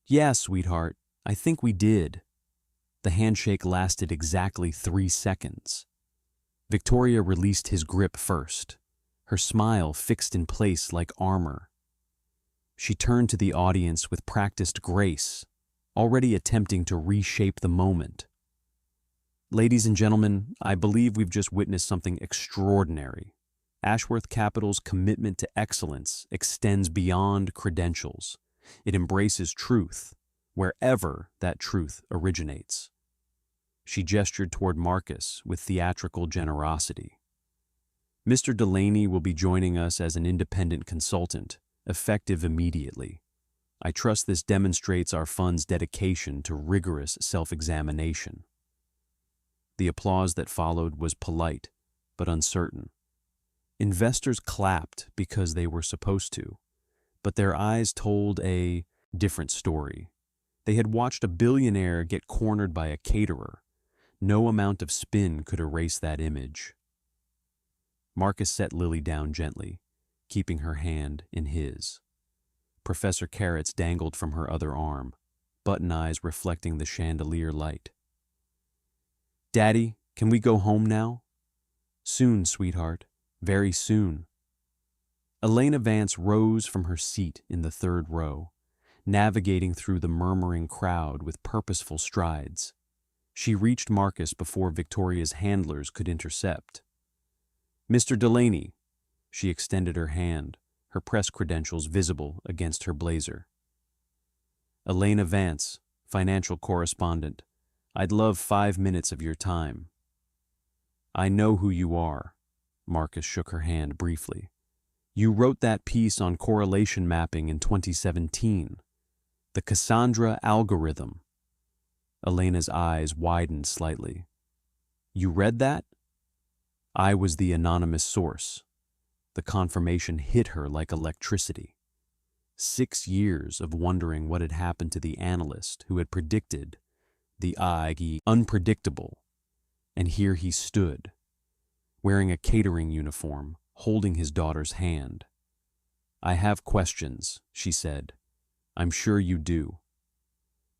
Speaker 1: Yeah, sweetheart, I think we did. The handshake lasted exactly 3 seconds. Victoria released his grip first, her smile fixed in place like armor. She turned to the audience with practiced grace, already attempting to reshape the moment. Ladies and gentlemen, I believe we've just witnessed something extraordinary. Ashworth Capital's commitment to excellence extends beyond credentials. It embraces truth, wherever that truth originates. She gestured toward Marcus with theatrical generosity. Mr. Delaney will be joining us as an independent consultant, effective immediately. I trust this demonstrates our fund's dedication to rigorous self-examination. The applause that followed was polite, but uncertain. Investors clapped because they were supposed to, but their eyes told a different story. They had watched a billionaire get cornered by a caterer. No amount of spin could erase that image. Marcus set Lily down gently, keeping her hand in his. Professor Carrots dangled from her other arm, button eyes reflecting the chandelier light. Daddy, can we go home now? Soon, sweetheart, very soon. Elena Vance rose from her seat in the third row, navigating through the murmuring crowd with purposeful strides. She reached Marcus before Victoria's handlers could intercept. Mr. Delaney, she extended her hand, her press credentials visible against her blazer. Elena Vance, financial correspondent, I'd love 5 minutes of your time. I know who you are. Marcus shook her hand briefly. You wrote that piece on correlation mapping in 2017. The Cassandra algorithm. Elena's eyes widened slightly. You read that? I was the anonymous source. The confirmation hit her like electricity. 6 years of wondering what had happened to the analyst who had predicted the unpredictable. And here he stood, wearing a catering uniform, holding his daughter's hand. I have questions, she said. I'm sure you do.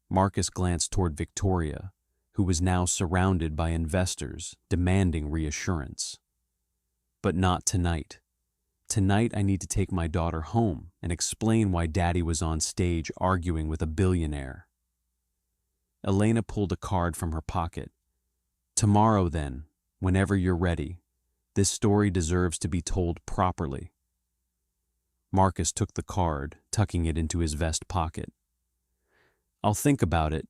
Speaker 1: Marcus glanced toward Victoria, who was now surrounded by investors demanding reassurance. But not tonight. Tonight I need to take my daughter home and explain why Daddy was on stage arguing with a billionaire. Elena pulled a card from her pocket. Tomorrow then, whenever you're ready, this story deserves to be told properly. Marcus took the card, tucking it into his vest pocket. I'll think about it.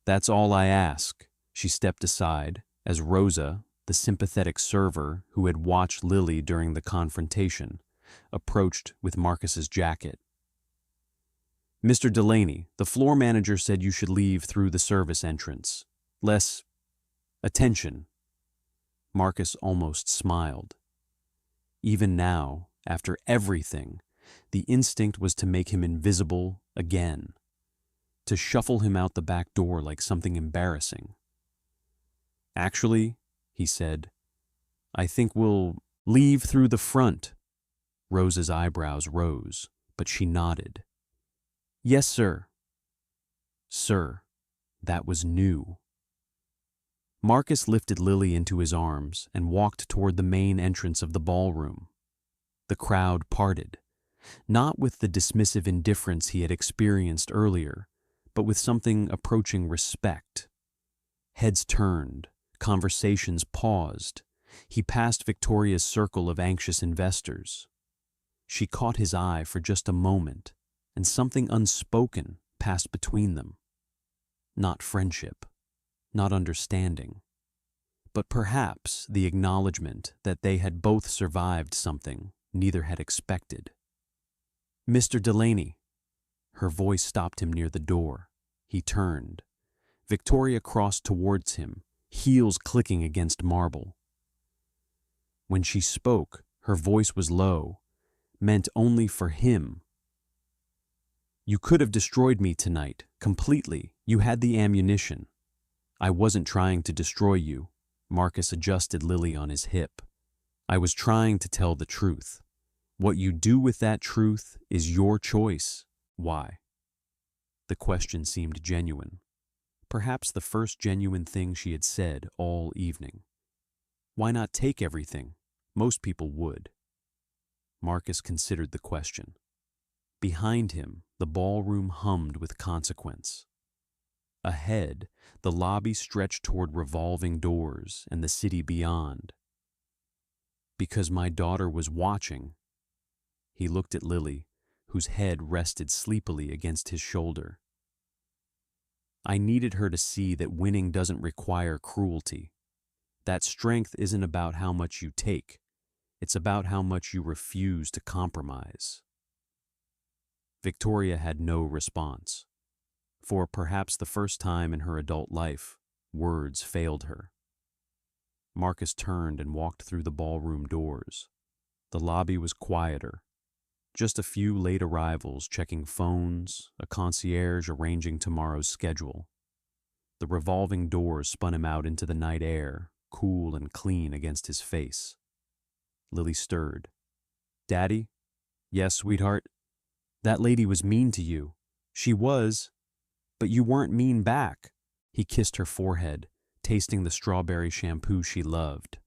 Speaker 1: That's all I ask. She stepped aside as Rosa, the sympathetic server who had watched Lily during the confrontation, approached with Marcus's jacket. Mr. Delaney, the floor manager said you should leave through the service entrance. Less attention. Marcus almost smiled. Even now, after everything, the instinct was to make him invisible again, to shuffle him out the back door like something embarrassing. Actually, he said, I think we'll leave through the front. Rosa's eyebrows rose, but she nodded. Yes, sir. Sir, that was new. Marcus lifted Lily into his arms and walked toward the main entrance of the ballroom. The crowd parted, not with the dismissive indifference he had experienced earlier, but with something approaching respect. Heads turned, conversations paused. He passed Victoria's circle of anxious investors. She caught his eye for just a moment, and something unspoken passed between them. Not friendship, not understanding, but perhaps the acknowledgement that they had both survived something neither had expected. Mr. Delaney. Her voice stopped him near the door. He turned. Victoria crossed towards him, heels clicking against marble. When she spoke, her voice was low, meant only for him. You could have destroyed me tonight, completely. You had the ammunition. I wasn't trying to destroy you. Marcus adjusted Lily on his hip. I was trying to tell the truth. What you do with that truth is your choice. Why? The question seemed genuine. Perhaps the first genuine thing she had said all evening. Why not take everything? Most people would. Marcus considered the question. Behind him, the ballroom hummed with consequence. Ahead, the lobby stretched toward revolving doors and the city beyond. Because my daughter was watching. He looked at Lily, whose head rested sleepily against his shoulder. I needed her to see that winning doesn't require cruelty. That strength isn't about how much you take. It's about how much you refuse to compromise. Victoria had no response. For perhaps the first time in her adult life, words failed her. Marcus turned and walked through the ballroom doors. The lobby was quieter. Just a few late arrivals checking phones, a concierge arranging tomorrow's schedule. The revolving doors spun him out into the night air, cool and clean against his face. Lily stirred. Daddy? Yes, sweetheart? That lady was mean to you. She was, but you weren't mean back. He kissed her forehead, tasting the strawberry shampoo she loved.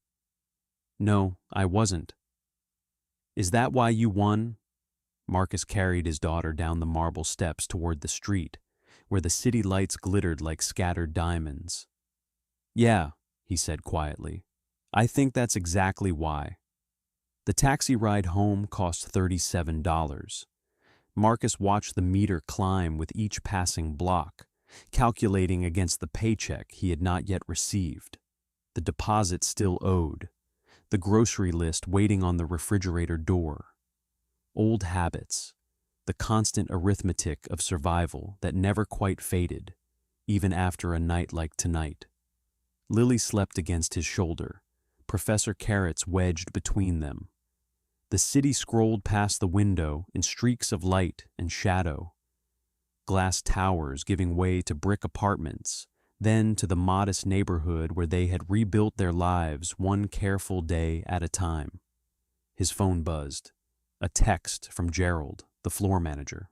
Speaker 1: No, I wasn't. Is that why you won? Marcus carried his daughter down the marble steps toward the street, where the city lights glittered like scattered diamonds. Yeah, he said quietly. I think that's exactly why. The taxi ride home cost $37. Marcus watched the meter climb with each passing block, calculating against the paycheck he had not yet received, the deposit still owed, the grocery list waiting on the refrigerator door. Old habits, the constant arithmetic of survival that never quite faded, even after a night like tonight. Lily slept against his shoulder, Professor Carrots wedged between them. The city scrolled past the window in streaks of light and shadow. Glass towers giving way to brick apartments, then to the modest neighborhood where they had rebuilt their lives one careful day at a time. His phone buzzed. A text from Gerald, the floor manager.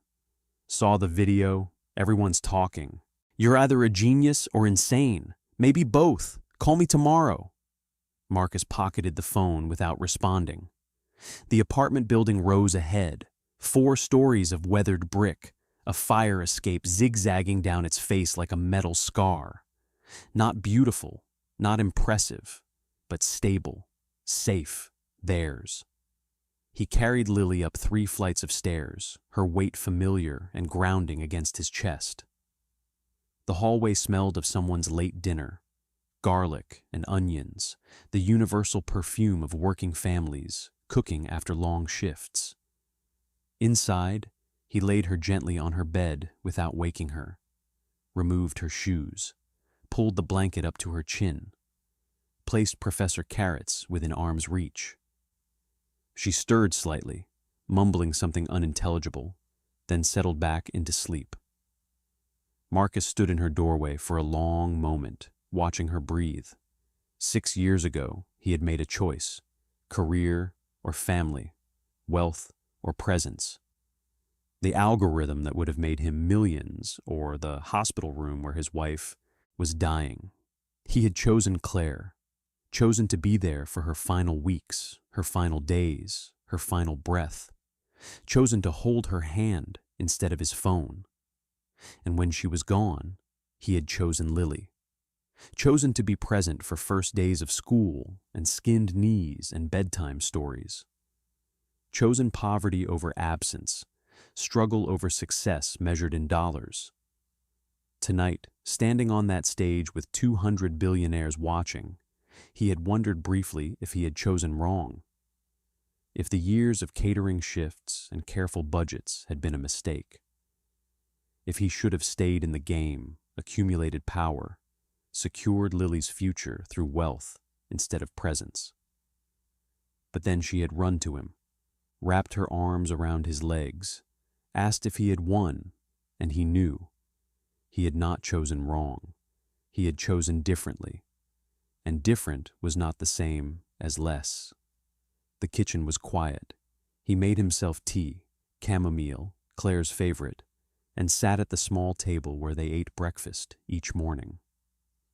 Speaker 1: Saw the video, everyone's talking. You're either a genius or insane. Maybe both. Call me tomorrow. Marcus pocketed the phone without responding. The apartment building rose ahead, 4 stories of weathered brick, a fire escape zigzagging down its face like a metal scar. Not beautiful, not impressive, but stable, safe, theirs. He carried Lily up 3 flights of stairs, her weight familiar and grounding against his chest. The hallway smelled of someone's late dinner, garlic and onions, the universal perfume of working families, cooking after long shifts. Inside, he laid her gently on her bed without waking her, removed her shoes, pulled the blanket up to her chin, placed Professor Carrots within arm's reach. She stirred slightly, mumbling something unintelligible, then settled back into sleep. Marcus stood in her doorway for a long moment, watching her breathe. 6 years ago, he had made a choice: career or family, wealth or presence. The algorithm that would have made him millions, or the hospital room where his wife was dying. He had chosen Claire, chosen to be there for her final weeks, her final days, her final breath, chosen to hold her hand instead of his phone. And when she was gone, he had chosen Lily, chosen to be present for first days of school and skinned knees and bedtime stories, chosen poverty over absence, struggle over success measured in dollars. Tonight, standing on that stage with 200 billionaires watching, he had wondered briefly if he had chosen wrong, if the years of catering shifts and careful budgets had been a mistake, if he should have stayed in the game, accumulated power, secured Lily's future through wealth instead of presence. But then she had run to him, wrapped her arms around his legs, asked if he had won, and he knew. He had not chosen wrong. He had chosen differently, and different was not the same as less. The kitchen was quiet. He made himself tea, chamomile, Claire's favorite, and sat at the small table where they ate breakfast each morning.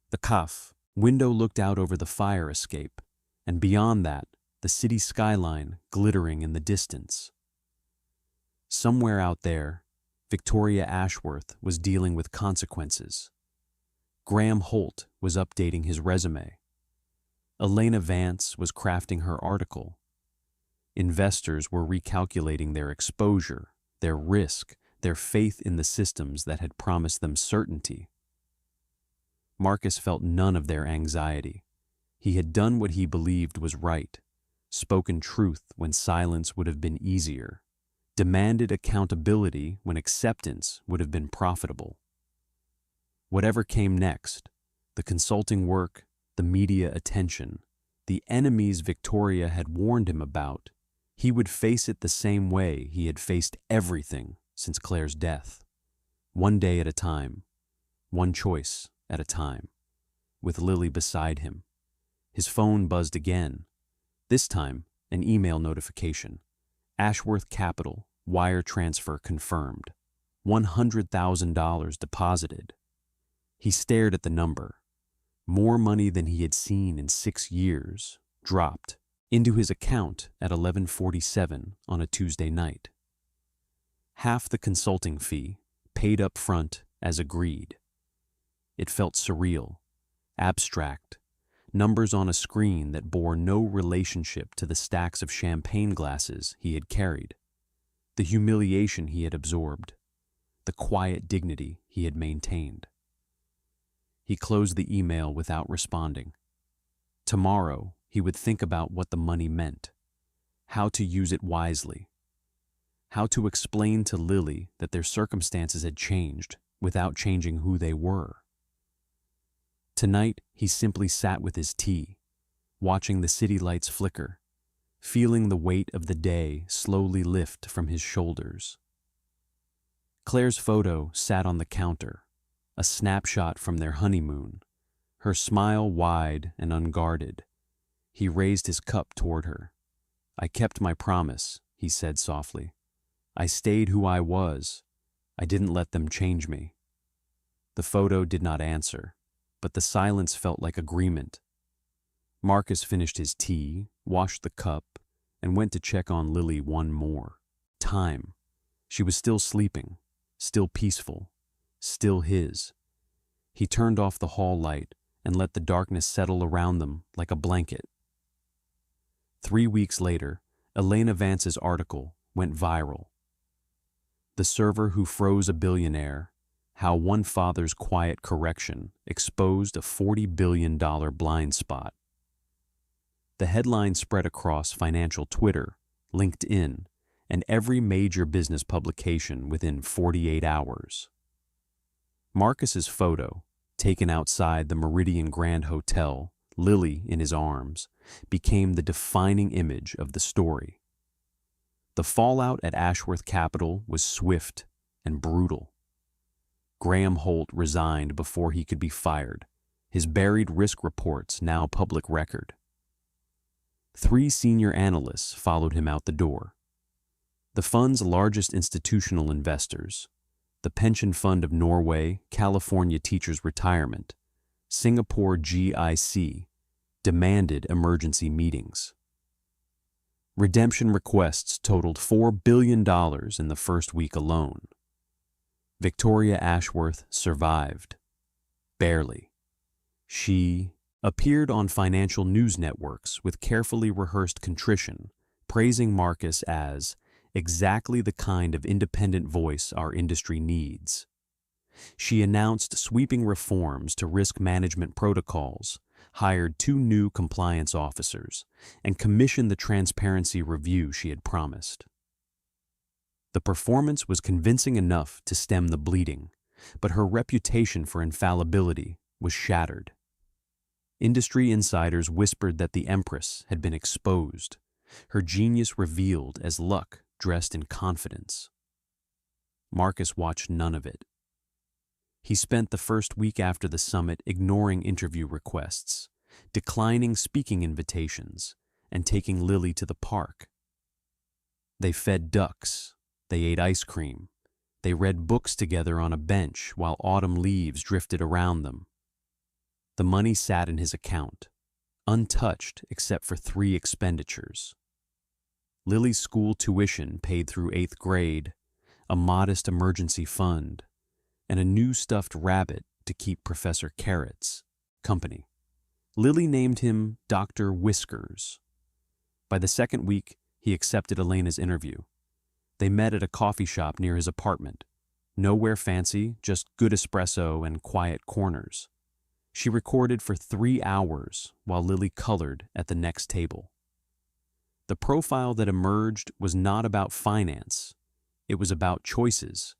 Speaker 1: The caf window looked out over the fire escape, and beyond that, the city skyline glittering in the distance. Somewhere out there, Victoria Ashworth was dealing with consequences. Graham Holt was updating his resume. Elena Vance was crafting her article. Investors were recalculating their exposure, their risk, their faith in the systems that had promised them certainty. Marcus felt none of their anxiety. He had done what he believed was right, spoken truth when silence would have been easier, demanded accountability when acceptance would have been profitable. Whatever came next, the consulting work, the media attention, the enemies Victoria had warned him about, he would face it the same way he had faced everything since Claire's death. One day at a time, one choice at a time, with Lily beside him. His phone buzzed again, this time an email notification. Ashworth Capital, wire transfer confirmed. $100,000 deposited. He stared at the number. More money than he had seen in 6 years dropped into his account at 11:47 on a Tuesday night. Half the consulting fee, paid up front as agreed. It felt surreal, abstract, numbers on a screen that bore no relationship to the stacks of champagne glasses he had carried, the humiliation he had absorbed, the quiet dignity he had maintained. He closed the email without responding. Tomorrow, he would think about what the money meant, how to use it wisely, how to explain to Lily that their circumstances had changed without changing who they were. Tonight, he simply sat with his tea, watching the city lights flicker, feeling the weight of the day slowly lift from his shoulders. Claire's photo sat on the counter, a snapshot from their honeymoon, her smile wide and unguarded. He raised his cup toward her. "I kept my promise," he said softly. "I stayed who I was. I didn't let them change me." The photo did not answer, but the silence felt like agreement. Marcus finished his tea, washed the cup, and went to check on Lily one more time. She was still sleeping, still peaceful, still his. He turned off the hall light and let the darkness settle around them like a blanket. 3 weeks later, Elena Vance's article went viral. The server who froze a billionaire, how one father's quiet correction exposed a $40 billion blind spot. The headline spread across financial Twitter, LinkedIn, and every major business publication within 48 hours. Marcus's photo, taken outside the Meridian Grand Hotel, Lily in his arms, became the defining image of the story. The fallout at Ashworth Capital was swift and brutal. Graham Holt resigned before he could be fired, his buried risk reports now public record. 3 senior analysts followed him out the door. The fund's largest institutional investors, the Pension Fund of Norway, California Teachers Retirement, Singapore GIC, demanded emergency meetings. Redemption requests totaled $4 billion in the first week alone. Victoria Ashworth survived. Barely. She appeared on financial news networks with carefully rehearsed contrition, praising Marcus as exactly the kind of independent voice our industry needs. She announced sweeping reforms to risk management protocols, hired 2 new compliance officers, and commissioned the transparency review she had promised. The performance was convincing enough to stem the bleeding, but her reputation for infallibility was shattered. Industry insiders whispered that the Empress had been exposed, her genius revealed as luck dressed in confidence. Marcus watched none of it. He spent the first week after the summit ignoring interview requests, declining speaking invitations, and taking Lily to the park. They fed ducks, they ate ice cream, they read books together on a bench while autumn leaves drifted around them. The money sat in his account, untouched except for 3 expenditures. Lily's school tuition paid through 8th grade, a modest emergency fund, and a new stuffed rabbit to keep Professor Carrot's company. Lily named him Dr. Whiskers. By the second week, he accepted Elena's interview. They met at a coffee shop near his apartment. Nowhere fancy, just good espresso and quiet corners. She recorded for 3 hours while Lily colored at the next table. The profile that emerged was not about finance. It was about choices,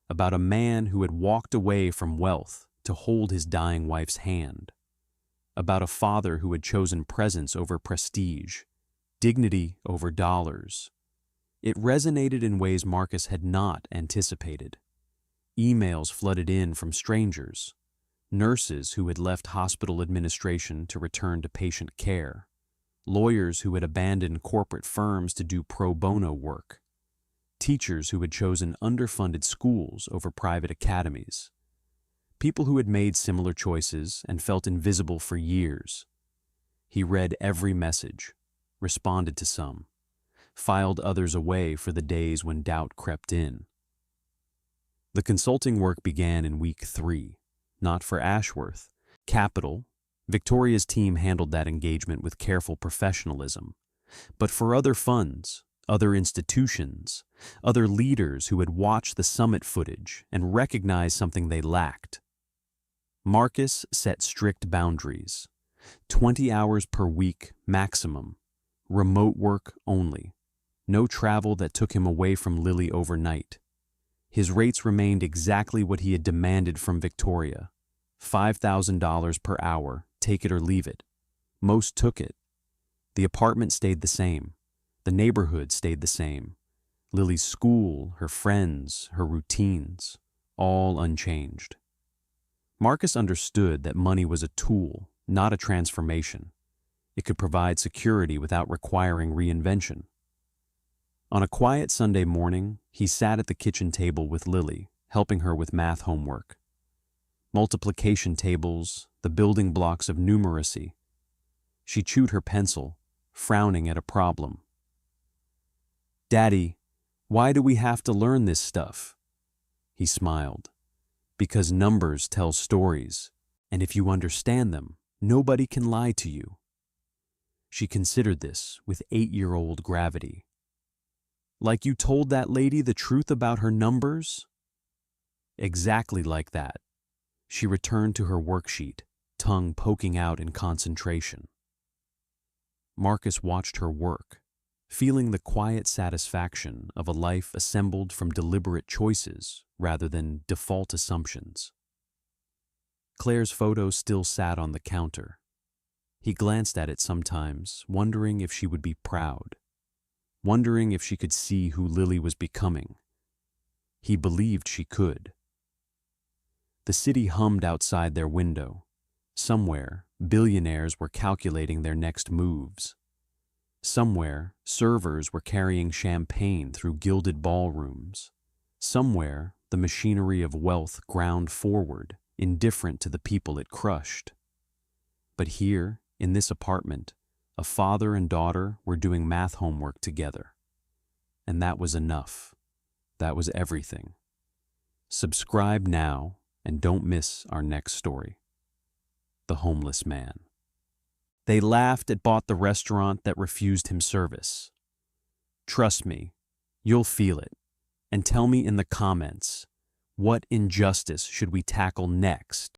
Speaker 1: about a man who had walked away from wealth to hold his dying wife's hand, about a father who had chosen presence over prestige, dignity over dollars. It resonated in ways Marcus had not anticipated. Emails flooded in from strangers, nurses who had left hospital administration to return to patient care, lawyers who had abandoned corporate firms to do pro bono work, teachers who had chosen underfunded schools over private academies, people who had made similar choices and felt invisible for years. He read every message, responded to some, filed others away for the days when doubt crept in. The consulting work began in week 3, not for Ashworth. Capital, Victoria's team handled that engagement with careful professionalism, but for other funds, other institutions, other leaders who had watched the summit footage and recognized something they lacked. Marcus set strict boundaries, 20 hours per week maximum, remote work only, no travel that took him away from Lily overnight. His rates remained exactly what he had demanded from Victoria, $5,000 per hour, take it or leave it. Most took it. The apartment stayed the same. The neighborhood stayed the same. Lily's school, her friends, her routines, all unchanged. Marcus understood that money was a tool, not a transformation. It could provide security without requiring reinvention. On a quiet Sunday morning, he sat at the kitchen table with Lily, helping her with math homework. multiplication tables, the building blocks of numeracy. She chewed her pencil, frowning at a problem. "Daddy, why do we have to learn this stuff?" He smiled. "Because numbers tell stories, and if you understand them, nobody can lie to you." She considered this with 8-year-old gravity. "Like you told that lady the truth about her numbers?" "Exactly like that." She returned to her worksheet, tongue poking out in concentration. Marcus watched her work, feeling the quiet satisfaction of a life assembled from deliberate choices rather than default assumptions. Claire's photo still sat on the counter. He glanced at it sometimes, wondering if she would be proud, wondering if she could see who Lily was becoming. He believed she could. The city hummed outside their window. Somewhere, billionaires were calculating their next moves. Somewhere, servers were carrying champagne through gilded ballrooms. Somewhere, the machinery of wealth ground forward, indifferent to the people it crushed. But here, in this apartment, a father and daughter were doing math homework together. And that was enough. That was everything. Subscribe now and don't miss our next story. The Homeless Man. They laughed at the restaurant that refused him service. Trust me, you'll feel it. And tell me in the comments, what injustice should we tackle next?